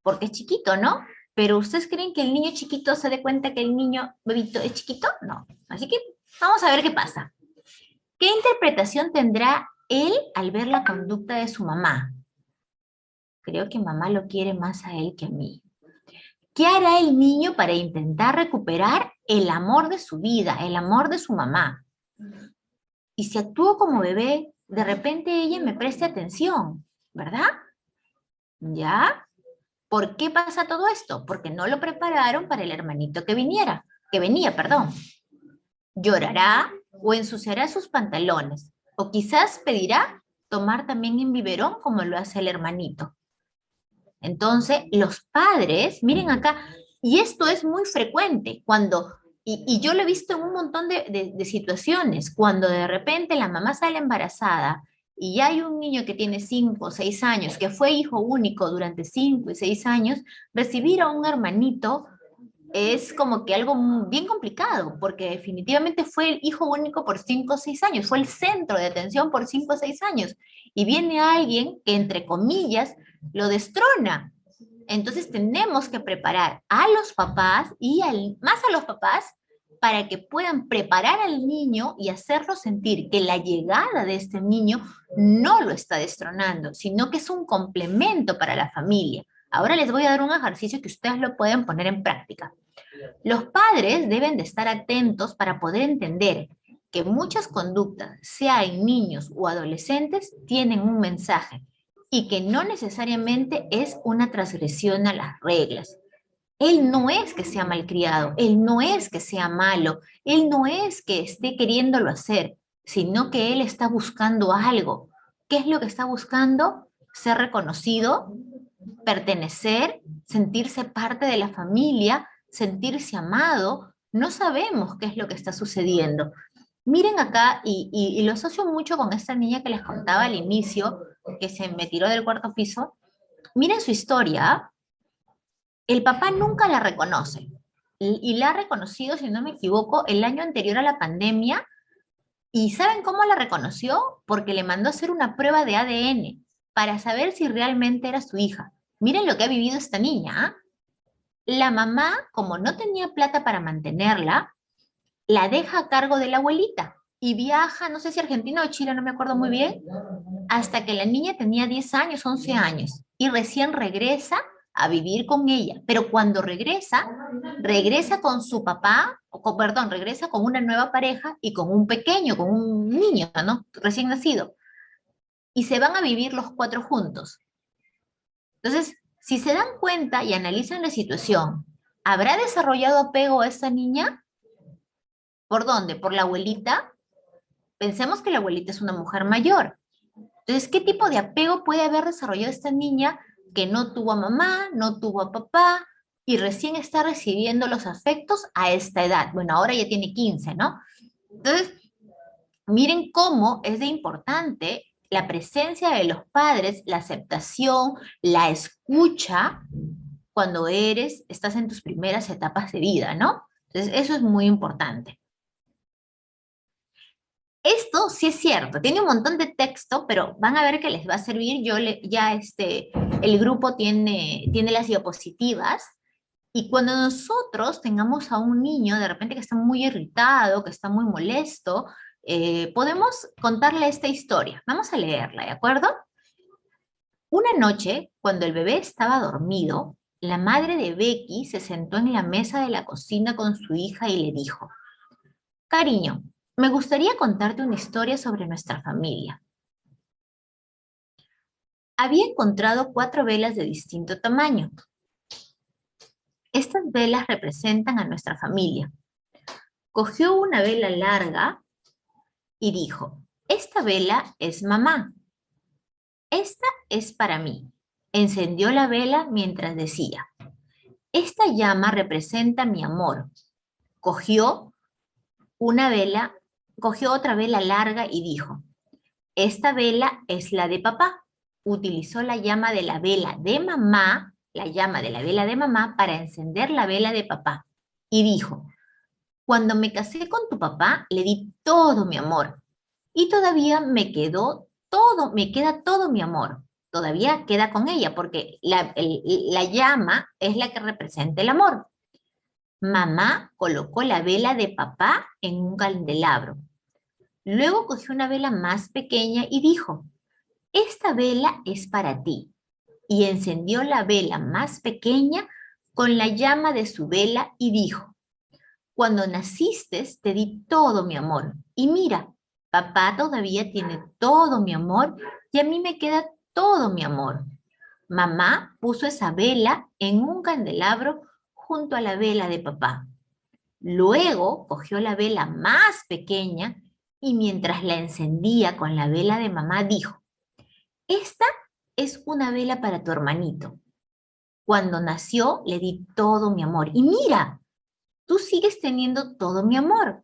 porque es chiquito, ¿no? Pero ¿ustedes creen que el niño chiquito se dé cuenta que el niño bebito es chiquito? No. Así que vamos a ver qué pasa. ¿Qué interpretación tendrá él al ver la conducta de su mamá? Creo que mamá lo quiere más a él que a mí. ¿Qué hará el niño para intentar recuperar el amor de su vida, el amor de su mamá? Y si actúo como bebé, de repente ella me preste atención, ¿verdad? ¿Ya? ¿Por qué pasa todo esto? Porque no lo prepararon para el hermanito que venía, perdón. Llorará o ensuciará sus pantalones, o quizás pedirá tomar también en biberón como lo hace el hermanito. Entonces, los padres, miren acá, y esto es muy frecuente y yo lo he visto en un montón de situaciones, cuando de repente la mamá sale embarazada y ya hay un niño que tiene 5 o 6 años, que fue hijo único durante 5 y 6 años, recibir a un hermanito es como que algo bien complicado, porque definitivamente fue el hijo único por 5 o 6 años, fue el centro de atención por 5 o 6 años, y viene alguien que, entre comillas, lo destrona. Entonces tenemos que preparar a los papás y más a los papás para que puedan preparar al niño y hacerlo sentir que la llegada de este niño no lo está destronando, sino que es un complemento para la familia. Ahora les voy a dar un ejercicio que ustedes lo pueden poner en práctica. Los padres deben de estar atentos para poder entender que muchas conductas, sea en niños o adolescentes, tienen un mensaje y que no necesariamente es una transgresión a las reglas. Él no es que sea malcriado, él no es que sea malo, él no es que esté queriéndolo hacer, sino que él está buscando algo. ¿Qué ¿Qué es lo que está buscando? Ser reconocido, pertenecer, sentirse parte de la familia, sentirse amado. No sabemos qué es lo que está sucediendo. Miren acá, y lo asocio mucho con esta niña que les contaba al inicio, que se me tiró del cuarto piso. Miren su historia. El papá nunca la reconoce. Y la ha reconocido, si no me equivoco, el año anterior a la pandemia. ¿Y saben cómo la reconoció? Porque le mandó a hacer una prueba de ADN para saber si realmente era su hija. Miren lo que ha vivido esta niña. ¿Ah? La mamá, como no tenía plata para mantenerla, la deja a cargo de la abuelita y viaja, no sé si Argentina o Chile, no me acuerdo muy bien, hasta que la niña tenía 10 años, 11 años, y recién regresa a vivir con ella. Pero cuando regresa, regresa con su papá, perdón, regresa con una nueva pareja y con un pequeño, con un niño, ¿no? Recién nacido. Y se van a vivir los cuatro juntos. Entonces, si se dan cuenta y analizan la situación, ¿habrá desarrollado apego a esta niña? ¿Por dónde? ¿Por la abuelita? Pensemos que la abuelita es una mujer mayor. Entonces, ¿qué tipo de apego puede haber desarrollado esta niña que no tuvo a mamá, no tuvo a papá y recién está recibiendo los afectos a esta edad? Bueno, ahora ya tiene 15, ¿no? Entonces, miren cómo es de importante la presencia de los padres, la aceptación, la escucha cuando estás en tus primeras etapas de vida, ¿no? Entonces, eso es muy importante. Esto sí es cierto, tiene un montón de texto, pero van a ver que les va a servir. El grupo tiene las diapositivas y cuando nosotros tengamos a un niño de repente que está muy irritado, que está muy molesto, podemos contarle esta historia. Vamos a leerla, ¿de acuerdo? Una noche, cuando el bebé estaba dormido, la madre de Becky se sentó en la mesa de la cocina con su hija y le dijo: Cariño, me gustaría contarte una historia sobre nuestra familia. Había encontrado 4 velas de distinto tamaño. Estas velas representan a nuestra familia. Cogió una vela larga y dijo: esta vela es mamá. Esta es para mí. Encendió la vela mientras decía: esta llama representa mi amor. Cogió una vela, cogió otra vela larga y dijo: esta vela es la de papá. Utilizó la llama de la vela de mamá, la llama de la vela de mamá para encender la vela de papá. Y dijo: cuando me casé con tu papá, le di todo mi amor. Y todavía me queda todo mi amor. Todavía queda con ella porque la llama es la que representa el amor. Mamá colocó la vela de papá en un candelabro. Luego cogió una vela más pequeña y dijo: esta vela es para ti. Y encendió la vela más pequeña con la llama de su vela y dijo: cuando naciste te di todo mi amor. Y mira, papá todavía tiene todo mi amor y a mí me queda todo mi amor. Mamá puso esa vela en un candelabro junto a la vela de papá. Luego cogió la vela más pequeña y mientras la encendía con la vela de mamá dijo: esta es una vela para tu hermanito. Cuando nació le di todo mi amor. Y mira, tú sigues teniendo todo mi amor.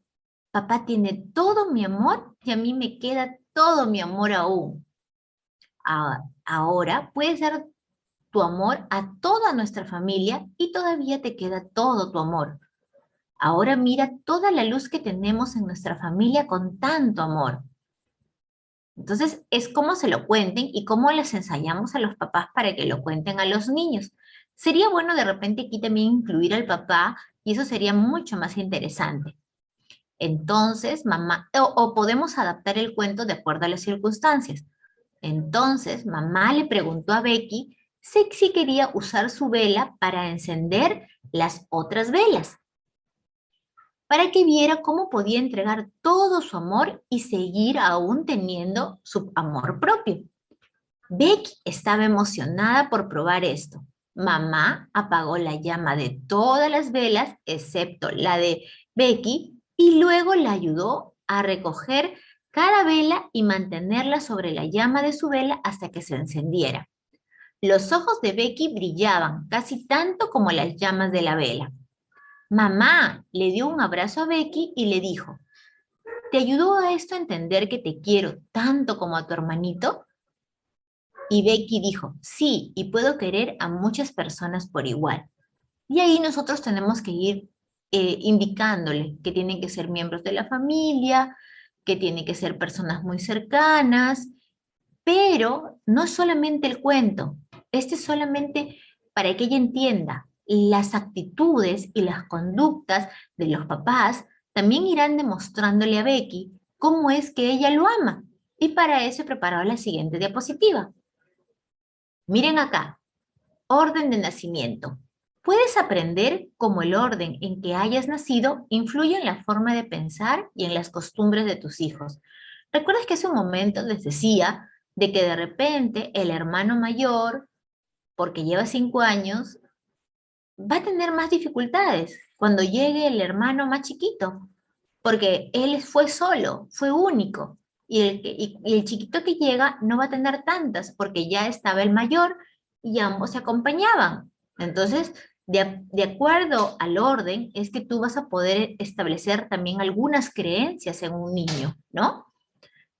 Papá tiene todo mi amor y a mí me queda todo mi amor aún. Ahora puedes dar tu amor a toda nuestra familia y todavía te queda todo tu amor. Ahora mira toda la luz que tenemos en nuestra familia con tanto amor. Entonces, es como se lo cuenten y cómo les enseñamos a los papás para que lo cuenten a los niños. Sería bueno de repente aquí también incluir al papá y eso sería mucho más interesante. Entonces, mamá, o podemos adaptar el cuento de acuerdo a las circunstancias. Entonces, mamá le preguntó a Becky si quería usar su vela para encender las otras velas, para que viera cómo podía entregar todo su amor y seguir aún teniendo su amor propio. Becky estaba emocionada por probar esto. Mamá apagó la llama de todas las velas, excepto la de Becky, y luego la ayudó a recoger cada vela y mantenerla sobre la llama de su vela hasta que se encendiera. Los ojos de Becky brillaban casi tanto como las llamas de la vela. Mamá le dio un abrazo a Becky y le dijo, ¿te ayudó a esto a entender que te quiero tanto como a tu hermanito? Y Becky dijo, sí, y puedo querer a muchas personas por igual. Y ahí nosotros tenemos que ir indicándole que tienen que ser miembros de la familia, que tienen que ser personas muy cercanas, pero no solamente el cuento, este es solamente para que ella entienda las actitudes y las conductas de los papás, también irán demostrándole a Becky cómo es que ella lo ama. Y para eso he preparado la siguiente diapositiva. Miren acá, orden de nacimiento. Puedes aprender cómo el orden en que hayas nacido influye en la forma de pensar y en las costumbres de tus hijos. ¿Recuerdas que hace un momento les decía de que de repente el hermano mayor, porque lleva 5 años, va a tener más dificultades cuando llegue el hermano más chiquito? Porque él fue solo, fue único. Y el chiquito que llega no va a tener tantas porque ya estaba el mayor y ambos se acompañaban. Entonces, de acuerdo al orden, es que tú vas a poder establecer también algunas creencias en un niño, ¿no?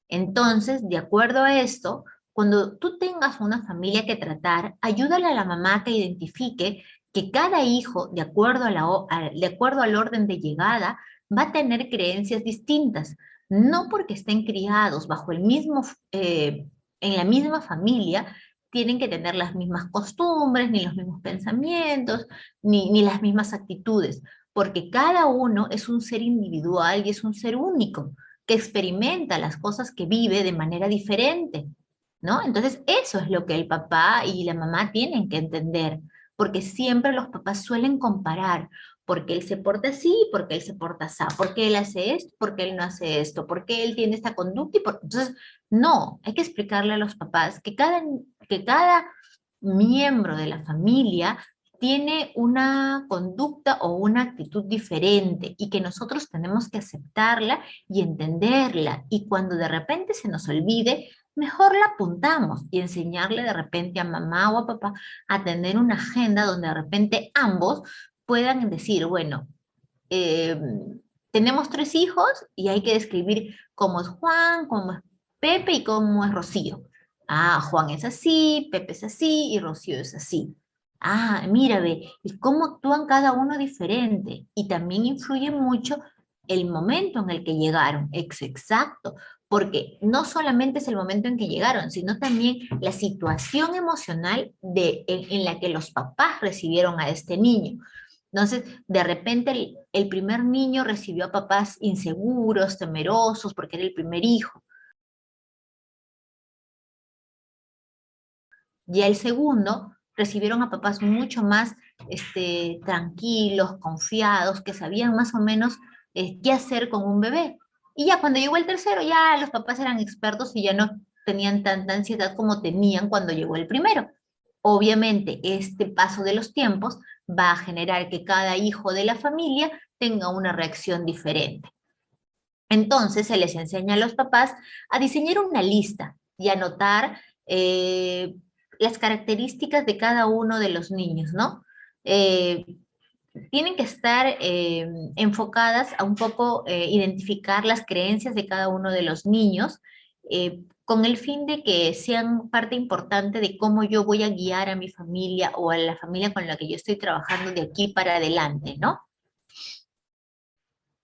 Entonces, de acuerdo a esto, cuando tú tengas una familia que tratar, ayúdale a la mamá que identifique que cada hijo, de acuerdo al orden de llegada, va a tener creencias distintas. No porque estén criados bajo en la misma familia, tienen que tener las mismas costumbres, ni los mismos pensamientos, ni las mismas actitudes, porque cada uno es un ser individual y es un ser único que experimenta las cosas que vive de manera diferente, ¿no? Entonces, eso es lo que el papá y la mamá tienen que entender, porque siempre los papás suelen comparar, porque él se porta así, porque él se porta así, porque él hace esto, porque él no hace esto, porque él tiene esta conducta y entonces, no, hay que explicarle a los papás que cada miembro de la familia tiene una conducta o una actitud diferente y que nosotros tenemos que aceptarla y entenderla. Y cuando de repente se nos olvide, mejor la apuntamos y enseñarle de repente a mamá o a papá a tener una agenda donde de repente ambos puedan decir, bueno, eh, tenemos 3 hijos y hay que describir cómo es Juan, cómo es Pepe y cómo es Rocío. Ah, Juan es así, Pepe es así y Rocío es así. Ah, mira, ve, y cómo actúan cada uno diferente. Y también influye mucho el momento en el que llegaron. Exacto. Porque no solamente es el momento en que llegaron, sino también la situación emocional en la que los papás recibieron a este niño. Entonces, de repente el primer niño recibió a papás inseguros, temerosos, porque era el primer hijo. Ya el segundo recibieron a papás mucho más tranquilos, confiados, que sabían más o menos qué hacer con un bebé. Y ya cuando llegó el tercero, ya los papás eran expertos y ya no tenían tanta ansiedad como tenían cuando llegó el primero. Obviamente, este paso de los tiempos va a generar que cada hijo de la familia tenga una reacción diferente. Entonces, se les enseña a los papás a diseñar una lista y anotar las características de cada uno de los niños, ¿no? Eh, Tienen que estar enfocadas a un poco identificar las creencias de cada uno de los niños con el fin de que sean parte importante de cómo yo voy a guiar a mi familia o a la familia con la que yo estoy trabajando de aquí para adelante, ¿no?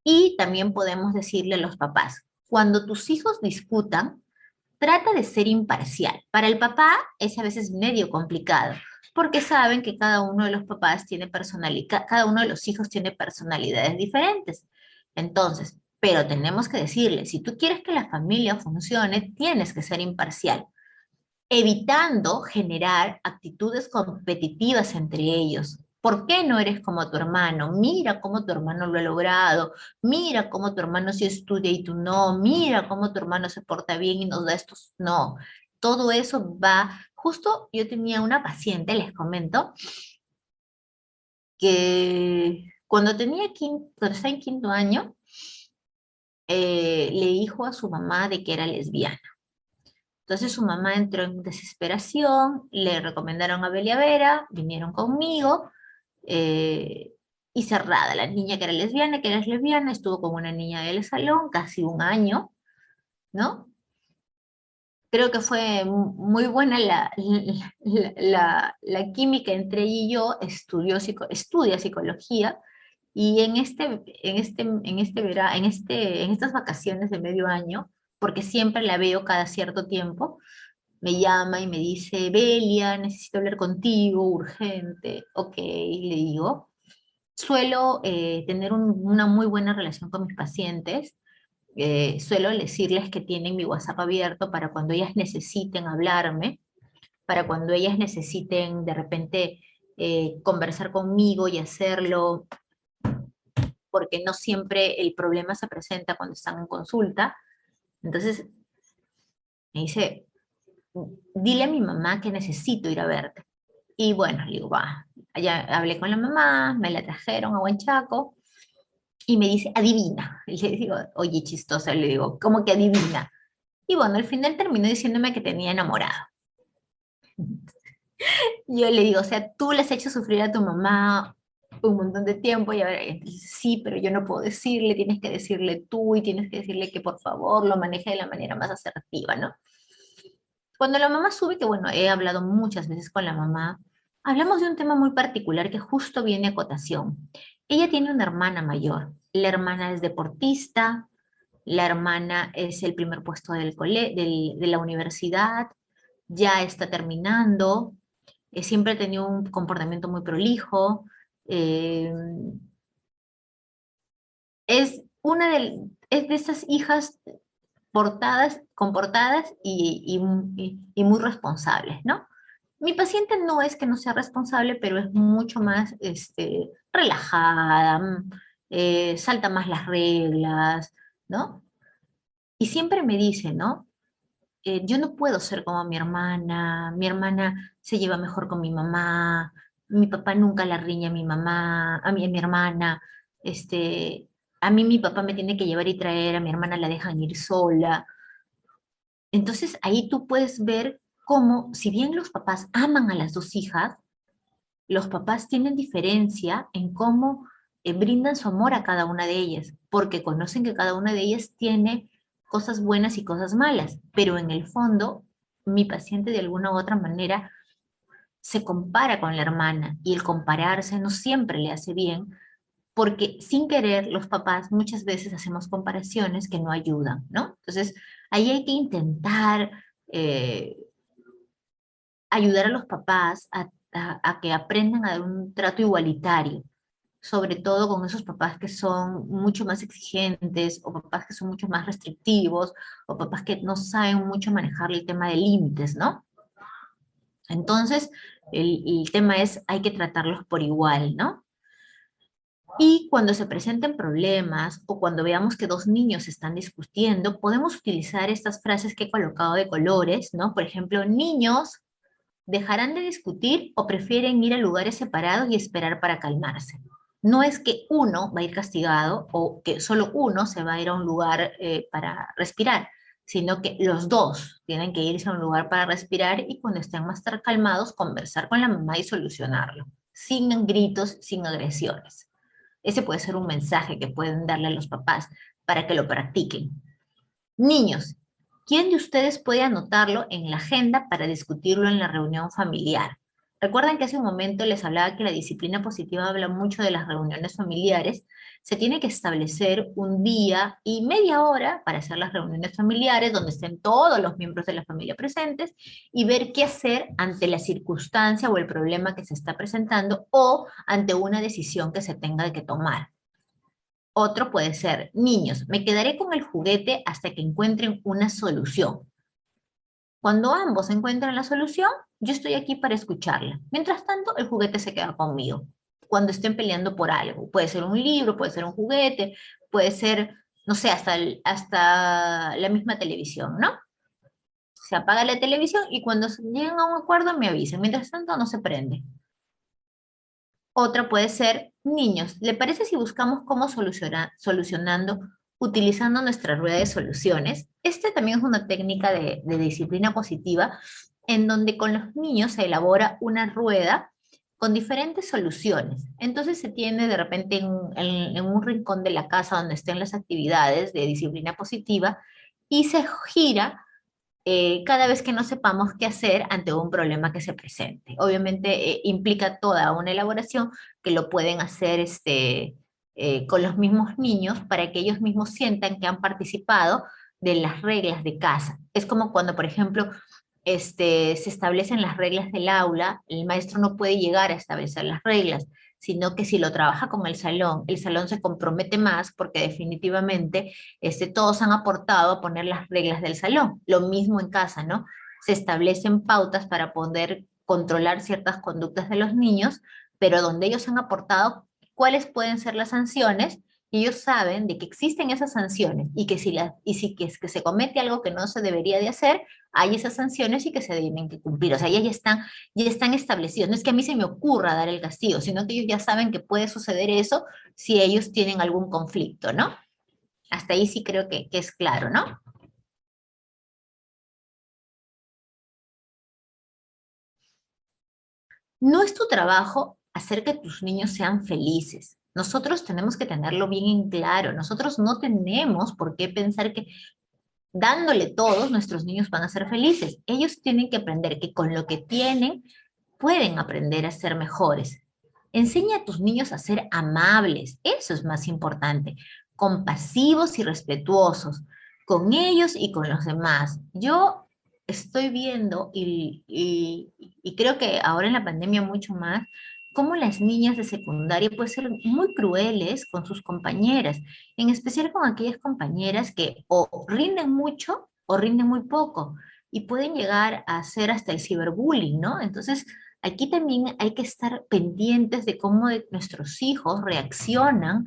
Y también podemos decirle a los papás, cuando tus hijos discutan, trata de ser imparcial. Para el papá es a veces medio complicado, porque saben que cada uno de los papás tiene personalidad, cada uno de los hijos tiene personalidades diferentes. Entonces, pero tenemos que decirle, si tú quieres que la familia funcione, tienes que ser imparcial, evitando generar actitudes competitivas entre ellos. ¿Por qué no eres como tu hermano? Mira cómo tu hermano lo ha logrado. Mira cómo tu hermano sí estudia y tú no. Mira cómo tu hermano se porta bien y nos da estos. No. Todo eso va. Justo yo tenía una paciente, les comento, que cuando estaba en quinto año, le dijo a su mamá de que era lesbiana. Entonces su mamá entró en desesperación, le recomendaron a Belia Vera, vinieron conmigo, eh, y cerrada, la niña que era lesbiana, estuvo con una niña del salón casi un año, ¿no? Creo que fue muy buena la química entre ella y yo, estudia psicología, y en estas vacaciones de medio año, porque siempre la veo cada cierto tiempo, me llama y me dice, Belia, necesito hablar contigo, urgente. Ok, le digo. Suelo tener una muy buena relación con mis pacientes. Suelo decirles que tienen mi WhatsApp abierto para cuando ellas necesiten hablarme, para cuando ellas necesiten de repente conversar conmigo y hacerlo, porque no siempre el problema se presenta cuando están en consulta. Entonces me dice, dile a mi mamá que necesito ir a verte. Y bueno, le digo, va, allá hablé con la mamá, me la trajeron a Huanchaco y me dice, adivina. Y le digo, oye, chistosa, le digo, ¿cómo que adivina? Y bueno, al final terminó diciéndome que tenía enamorado. Yo le digo, o sea, tú le has hecho sufrir a tu mamá un montón de tiempo y ahora ella dice, sí, pero yo no puedo decirle, tienes que decirle tú y tienes que decirle que por favor lo maneje de la manera más asertiva, ¿no? Cuando la mamá sube, que bueno, he hablado muchas veces con la mamá, hablamos de un tema muy particular que justo viene a cotación. Ella tiene una hermana mayor. La hermana es deportista, la hermana es el primer puesto de la universidad, ya está terminando, siempre ha tenido un comportamiento muy prolijo, eh, es de esas hijas comportadas y muy responsables, ¿no? Mi paciente no es que no sea responsable, pero es mucho más relajada, salta más las reglas, ¿no? Y siempre me dice, ¿no? Yo no puedo ser como mi hermana se lleva mejor con mi mamá, mi papá nunca la riña a mi mamá, a mi hermana, este, a mí mi papá me tiene que llevar y traer, a mi hermana la dejan ir sola. Entonces ahí tú puedes ver cómo, si bien los papás aman a las dos hijas, los papás tienen diferencia en cómo brindan su amor a cada una de ellas, porque conocen que cada una de ellas tiene cosas buenas y cosas malas, pero en el fondo mi paciente de alguna u otra manera se compara con la hermana y el compararse no siempre le hace bien, porque sin querer los papás muchas veces hacemos comparaciones que no ayudan, ¿no? Entonces ahí hay que intentar eh, ayudar a los papás a que aprendan a dar un trato igualitario, sobre todo con esos papás que son mucho más exigentes, o papás que son mucho más restrictivos, o papás que no saben mucho manejar el tema de límites, ¿no? Entonces, el tema es, hay que tratarlos por igual, ¿no? Y cuando se presenten problemas o cuando veamos que dos niños están discutiendo, podemos utilizar estas frases que he colocado de colores, ¿no? Por ejemplo, niños, ¿dejarán de discutir o prefieren ir a lugares separados y esperar para calmarse? No es que uno va a ir castigado o que solo uno se va a ir a un lugar para respirar, sino que los dos tienen que irse a un lugar para respirar y cuando estén más calmados conversar con la mamá y solucionarlo, sin gritos, sin agresiones. Ese puede ser un mensaje que pueden darle a los papás para que lo practiquen. Niños, ¿quién de ustedes puede anotarlo en la agenda para discutirlo en la reunión familiar? Recuerden que hace un momento les hablaba que la disciplina positiva habla mucho de las reuniones familiares. Se tiene que establecer un día y media hora para hacer las reuniones familiares donde estén todos los miembros de la familia presentes y ver qué hacer ante la circunstancia o el problema que se está presentando o ante una decisión que se tenga que tomar. Otro puede ser, niños, me quedaré con el juguete hasta que encuentren una solución. Cuando ambos encuentran la solución, yo estoy aquí para escucharla. Mientras tanto, el juguete se queda conmigo. Cuando estén peleando por algo, puede ser un libro, puede ser un juguete, puede ser, no sé, hasta la misma televisión, ¿no? Se apaga la televisión y cuando llegan a un acuerdo me avisan. Mientras tanto, no se prende. Otra puede ser, niños, ¿le parece si buscamos cómo solucionando utilizando nuestra rueda de soluciones. Este también es una técnica de disciplina positiva en donde con los niños se elabora una rueda con diferentes soluciones. Entonces se tiene de repente en un rincón de la casa donde estén las actividades de disciplina positiva y se gira cada vez que no sepamos qué hacer ante un problema que se presente. Obviamente implica toda una elaboración que lo pueden hacer con los mismos niños para que ellos mismos sientan que han participado de las reglas de casa. Es como cuando, por ejemplo, se establecen las reglas del aula, el maestro no puede llegar a establecer las reglas, sino que si lo trabaja con el salón se compromete más porque definitivamente todos han aportado a poner las reglas del salón. Lo mismo en casa, ¿no? Se establecen pautas para poder controlar ciertas conductas de los niños, pero donde ellos han aportado cuáles pueden ser las sanciones, y ellos saben de que existen esas sanciones y que si que, es que se comete algo que no se debería de hacer, hay esas sanciones y que se deben que cumplir. O sea, ya están establecidos. No es que a mí se me ocurra dar el castigo, sino que ellos ya saben que puede suceder eso si ellos tienen algún conflicto, ¿no? Hasta ahí sí creo que es claro, ¿no? No es tu trabajo hacer que tus niños sean felices. Nosotros tenemos que tenerlo bien en claro. Nosotros no tenemos por qué pensar que dándole todos nuestros niños van a ser felices. Ellos tienen que aprender que con lo que tienen pueden aprender a ser mejores. Enseña a tus niños a ser amables. Eso es más importante. Compasivos y respetuosos con ellos y con los demás. Yo estoy viendo y creo que ahora en la pandemia mucho más, cómo las niñas de secundaria pueden ser muy crueles con sus compañeras, en especial con aquellas compañeras que o rinden mucho o rinden muy poco y pueden llegar a hacer hasta el ciberbullying, ¿no? Entonces, aquí también hay que estar pendientes de cómo nuestros hijos reaccionan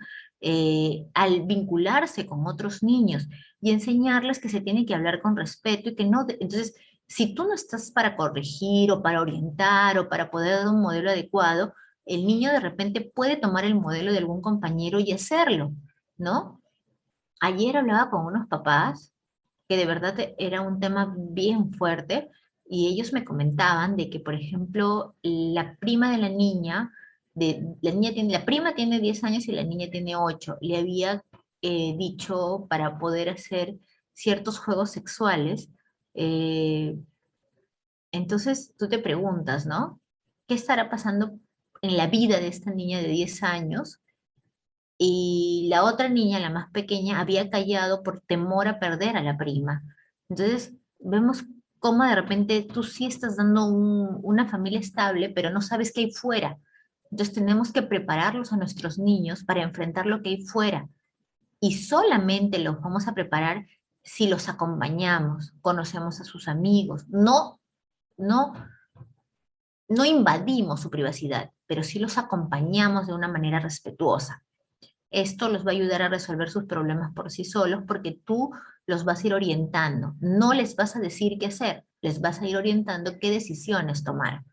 al vincularse con otros niños y enseñarles que se tiene que hablar con respeto y que no, entonces, si tú no estás para corregir o para orientar o para poder dar un modelo adecuado, el niño de repente puede tomar el modelo de algún compañero y hacerlo, ¿no? Ayer hablaba con unos papás que de verdad era un tema bien fuerte y ellos me comentaban de que, por ejemplo, la prima de la niña, la prima tiene 10 años y la niña tiene 8, le había dicho para poder hacer ciertos juegos sexuales. eh, entonces tú te preguntas, ¿no? ¿Qué estará pasando en la vida de esta niña de 10 años? Y la otra niña, la más pequeña, había callado por temor a perder a la prima. Entonces, vemos cómo de repente tú sí estás dando una familia estable, pero no sabes qué hay fuera. Entonces, tenemos que prepararlos a nuestros niños para enfrentar lo que hay fuera. Y solamente los vamos a preparar si los acompañamos, conocemos a sus amigos. No, no invadimos su privacidad, pero sí los acompañamos de una manera respetuosa. Esto los va a ayudar a resolver sus problemas por sí solos porque tú los vas a ir orientando. No les vas a decir qué hacer, les vas a ir orientando qué decisiones tomar.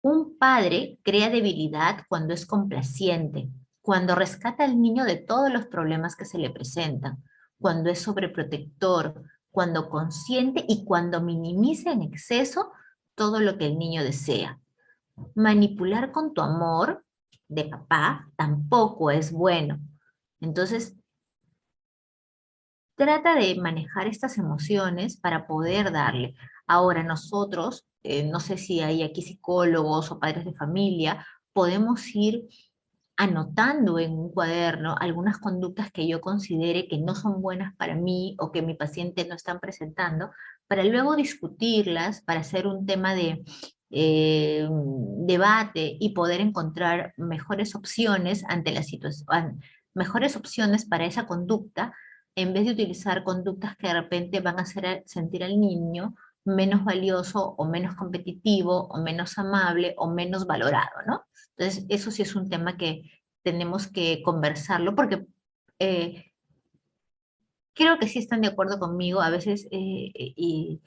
Un padre crea debilidad cuando es complaciente, cuando rescata al niño de todos los problemas que se le presentan, cuando es sobreprotector, cuando consiente y cuando minimiza en exceso todo lo que el niño desea. Manipular con tu amor de papá tampoco es bueno. Entonces, trata de manejar estas emociones para poder darle. Ahora, nosotros, no sé si hay aquí psicólogos o padres de familia, podemos ir anotando en un cuaderno algunas conductas que yo considere que no son buenas para mí o que mi paciente no están presentando, para luego discutirlas, para hacer un tema de debate y poder encontrar mejores opciones ante la situación, mejores opciones para esa conducta, en vez de utilizar conductas que de repente van a hacer sentir al niño menos valioso o menos competitivo o menos amable o menos valorado, ¿no? Entonces, eso sí es un tema que tenemos que conversarlo porque eh, creo que sí están de acuerdo conmigo. A veces y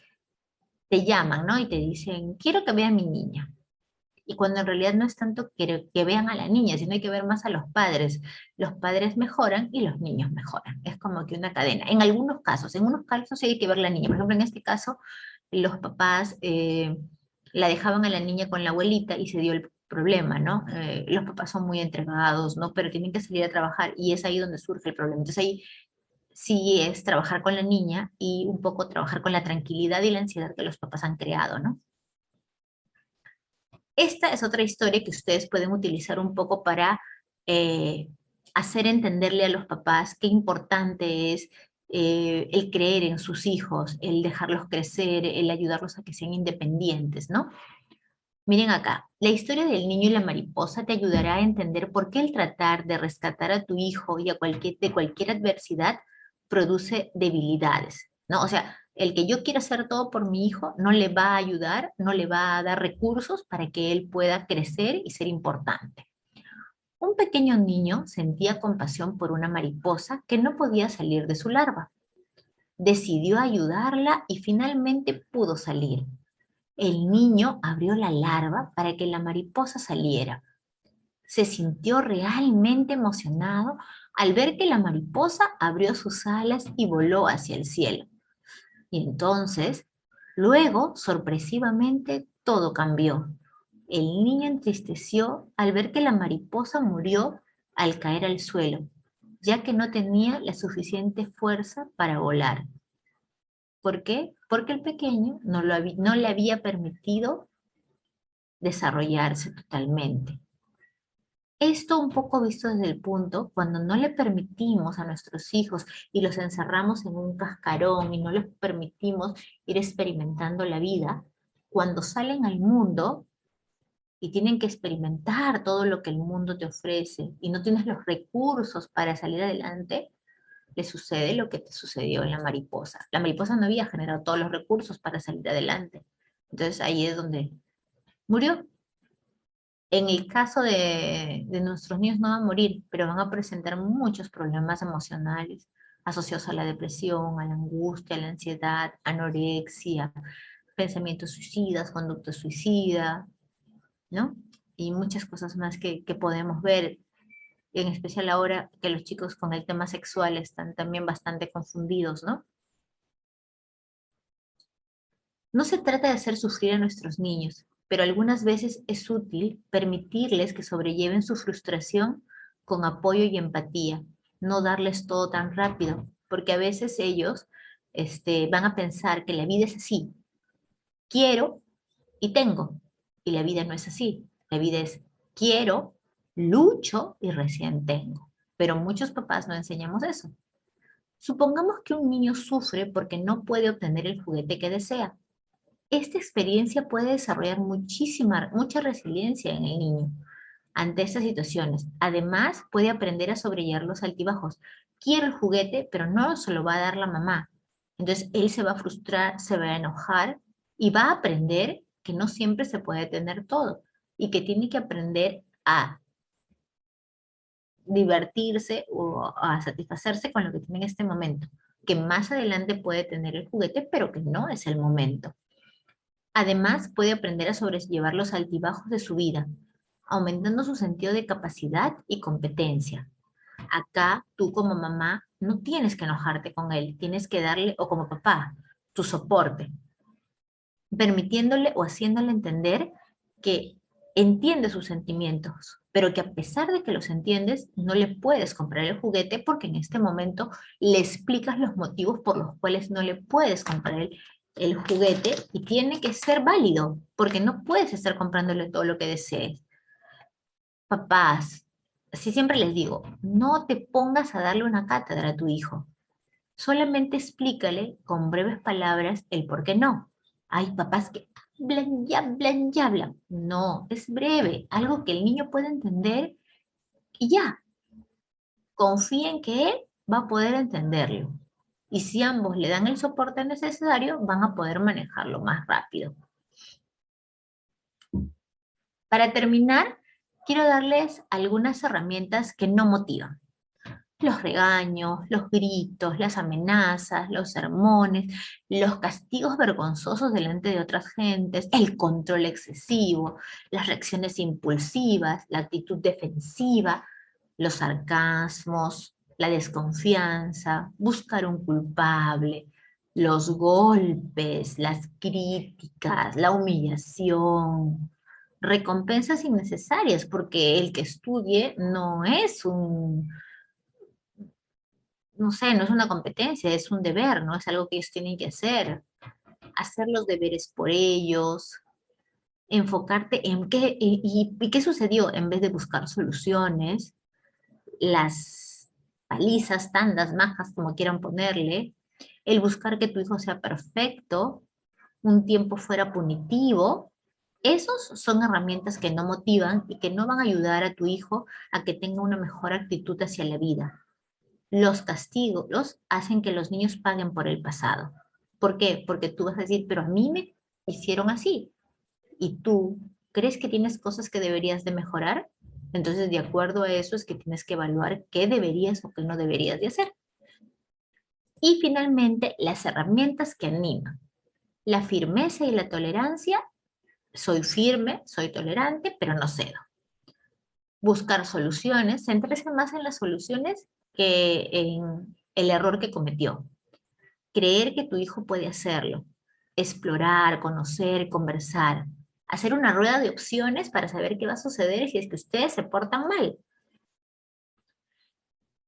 te llaman, ¿no? Y te dicen, quiero que vea a mi niña. Y cuando en realidad no es tanto que vean a la niña, sino hay que ver más a los padres. Los padres mejoran y los niños mejoran. Es como que una cadena. En unos casos sí hay que ver la niña. Por ejemplo, en este caso, los papás la dejaban a la niña con la abuelita y se dio el problema, ¿no? Los papás son muy entregados, ¿no? Pero tienen que salir a trabajar y es ahí donde surge el problema. Entonces ahí sí es trabajar con la niña y un poco trabajar con la tranquilidad y la ansiedad que los papás han creado, ¿no? Esta es otra historia que ustedes pueden utilizar un poco para eh, hacer entenderle a los papás qué importante es el creer en sus hijos, el dejarlos crecer, el ayudarlos a que sean independientes, ¿no? Miren acá, la historia del niño y la mariposa te ayudará a entender por qué el tratar de rescatar a tu hijo y de cualquier adversidad produce debilidades, ¿no? O sea, el que yo quiera hacer todo por mi hijo no le va a ayudar, no le va a dar recursos para que él pueda crecer y ser importante. Un pequeño niño sentía compasión por una mariposa que no podía salir de su larva. Decidió ayudarla y finalmente pudo salir. El niño abrió la larva para que la mariposa saliera. Se sintió realmente emocionado al ver que la mariposa abrió sus alas y voló hacia el cielo. Y entonces, luego, sorpresivamente, todo cambió. El niño entristeció al ver que la mariposa murió al caer al suelo, ya que no tenía la suficiente fuerza para volar. ¿Por qué? Porque el pequeño no le había permitido desarrollarse totalmente. Esto un poco visto desde el punto cuando no le permitimos a nuestros hijos y los encerramos en un cascarón y no les permitimos ir experimentando la vida, cuando salen al mundo y tienen que experimentar todo lo que el mundo te ofrece y no tienes los recursos para salir adelante, le sucede lo que te sucedió en la mariposa. La mariposa no había generado todos los recursos para salir adelante. Entonces ahí es donde murió. En el caso de nuestros niños no van a morir, pero van a presentar muchos problemas emocionales asociados a la depresión, a la angustia, a la ansiedad, anorexia, pensamientos suicidas, conducta suicida, ¿no? Y muchas cosas más que podemos ver, en especial ahora que los chicos con el tema sexual están también bastante confundidos, ¿no? No se trata de hacer sufrir a nuestros niños, pero algunas veces es útil permitirles que sobrelleven su frustración con apoyo y empatía, no darles todo tan rápido, porque a veces ellos van a pensar que la vida es así, quiero y tengo, y la vida no es así, la vida es quiero, lucho y recién tengo, pero muchos papás no enseñamos eso. Supongamos que un niño sufre porque no puede obtener el juguete que desea. Esta experiencia puede desarrollar mucha resiliencia en el niño ante estas situaciones. Además, puede aprender a sobrellevar los altibajos. Quiero el juguete, pero no se lo va a dar la mamá. Entonces, él se va a frustrar, se va a enojar y va a aprender que no siempre se puede tener todo y que tiene que aprender a divertirse o a satisfacerse con lo que tiene en este momento, que más adelante puede tener el juguete, pero que no es el momento. Además, puede aprender a sobrellevar los altibajos de su vida, aumentando su sentido de capacidad y competencia. Acá, tú como mamá, no tienes que enojarte con él, tienes que darle, o como papá, tu soporte, permitiéndole o haciéndole entender que entiende sus sentimientos, pero que a pesar de que los entiendes, no le puedes comprar el juguete porque en este momento le explicas los motivos por los cuales no le puedes comprar el juguete y tiene que ser válido, porque no puedes estar comprándole todo lo que desees. Papás, así siempre les digo, no te pongas a darle una cátedra a tu hijo. Solamente explícale con breves palabras el por qué no. Hay papás que hablan y hablan. No, es breve, algo que el niño puede entender y ya. Confía en que él va a poder entenderlo. Y si ambos le dan el soporte necesario, van a poder manejarlo más rápido. Para terminar, quiero darles algunas herramientas que no motivan. Los regaños, los gritos, las amenazas, los sermones, los castigos vergonzosos delante de otras gentes, el control excesivo, las reacciones impulsivas, la actitud defensiva, los sarcasmos, la desconfianza, buscar un culpable, los golpes, las críticas, la humillación, recompensas innecesarias, porque el que estudie no es no sé, no es una competencia, es un deber, ¿no? Es algo que ellos tienen que hacer. Hacer los deberes por ellos, enfocarte en qué, y qué sucedió en vez de buscar soluciones, las palizas, tandas, majas, como quieran ponerle, el buscar que tu hijo sea perfecto, un tiempo fuera punitivo, esos son herramientas que no motivan y que no van a ayudar a tu hijo a que tenga una mejor actitud hacia la vida. Los castigos hacen que los niños paguen por el pasado. ¿Por qué? Porque tú vas a decir, pero a mí me hicieron así. Y tú crees que tienes cosas que deberías de mejorar. Entonces, de acuerdo a eso es que tienes que evaluar qué deberías o qué no deberías de hacer. Y finalmente, las herramientas que animan. La firmeza y la tolerancia. Soy firme, soy tolerante, pero no cedo. Buscar soluciones, centrarse más en las soluciones que en el error que cometió. Creer que tu hijo puede hacerlo, explorar, conocer, conversar, hacer una rueda de opciones para saber qué va a suceder si es que ustedes se portan mal.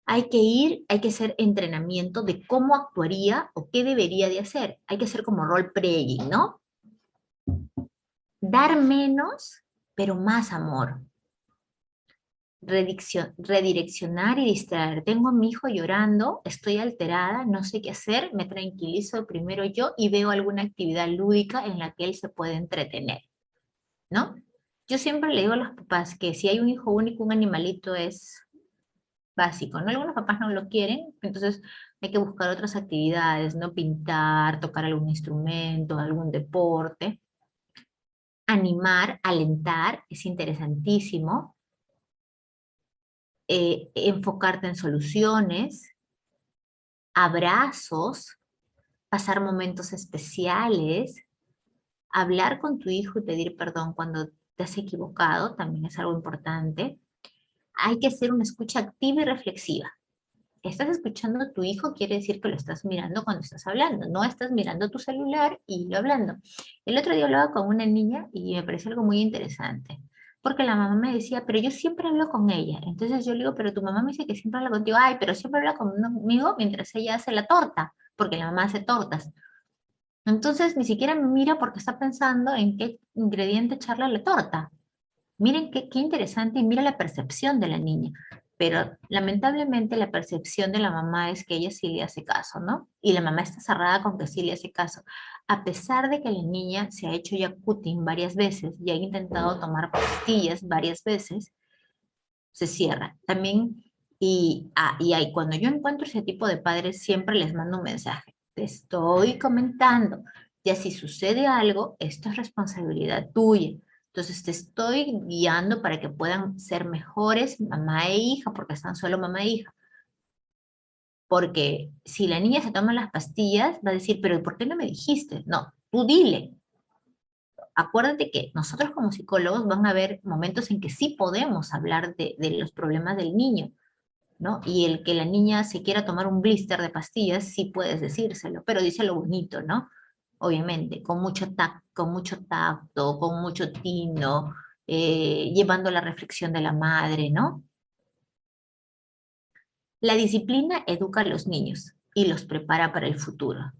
Hay que hacer entrenamiento de cómo actuaría o qué debería de hacer. Hay que hacer como role playing, ¿no? Dar menos, pero más amor. Redireccionar y distraer. Tengo a mi hijo llorando, estoy alterada, no sé qué hacer, me tranquilizo primero yo y veo alguna actividad lúdica en la que él se puede entretener, ¿no? Yo siempre le digo a los papás que si hay un hijo único, un animalito es básico, ¿no? Algunos papás no lo quieren, entonces hay que buscar otras actividades, ¿no? Pintar, tocar algún instrumento, algún deporte. Animar, alentar, es interesantísimo. Enfocarte en soluciones, abrazos, pasar momentos especiales, hablar con tu hijo y pedir perdón cuando te has equivocado, también es algo importante. Hay que hacer una escucha activa y reflexiva. Estás escuchando a tu hijo, quiere decir que lo estás mirando cuando estás hablando, no estás mirando tu celular y lo hablando. El otro día hablaba con una niña y me pareció algo muy interesante, porque la mamá me decía, pero yo siempre hablo con ella. Entonces yo le digo, pero tu mamá me dice que siempre habla contigo, ay, pero siempre habla conmigo mientras ella hace la torta, porque la mamá hace tortas. Entonces ni siquiera me mira porque está pensando en qué ingrediente echarle a la torta. Miren qué interesante y mira la percepción de la niña. Pero lamentablemente la percepción de la mamá es que ella sí le hace caso, ¿no? Y la mamá está cerrada con que sí le hace caso. A pesar de que la niña se ha hecho ya cutting varias veces y ha intentado tomar pastillas varias veces, se cierra. También, cuando yo encuentro ese tipo de padres, siempre les mando un mensaje. Te estoy comentando. Ya si sucede algo, esto es responsabilidad tuya. Entonces te estoy guiando para que puedan ser mejores mamá e hija, porque están solo mamá e hija. Porque si la niña se toma las pastillas, va a decir, pero ¿por qué no me dijiste? No, tú dile. Acuérdate que nosotros como psicólogos van a haber momentos en que sí podemos hablar de los problemas del niño, ¿no? Y el que la niña se quiera tomar un blister de pastillas, sí puedes decírselo, pero díselo bonito, ¿no? Obviamente, con mucho tacto, con mucho tino, llevando la reflexión de la madre, ¿no? La disciplina educa a los niños y los prepara para el futuro.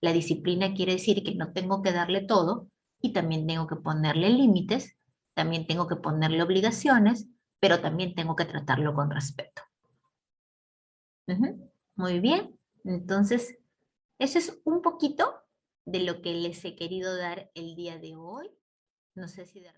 La disciplina quiere decir que no tengo que darle todo y también tengo que ponerle límites, también tengo que ponerle obligaciones, pero también tengo que tratarlo con respeto. Ujú. Muy bien. Entonces, eso es un poquito de lo que les he querido dar el día de hoy. No sé si de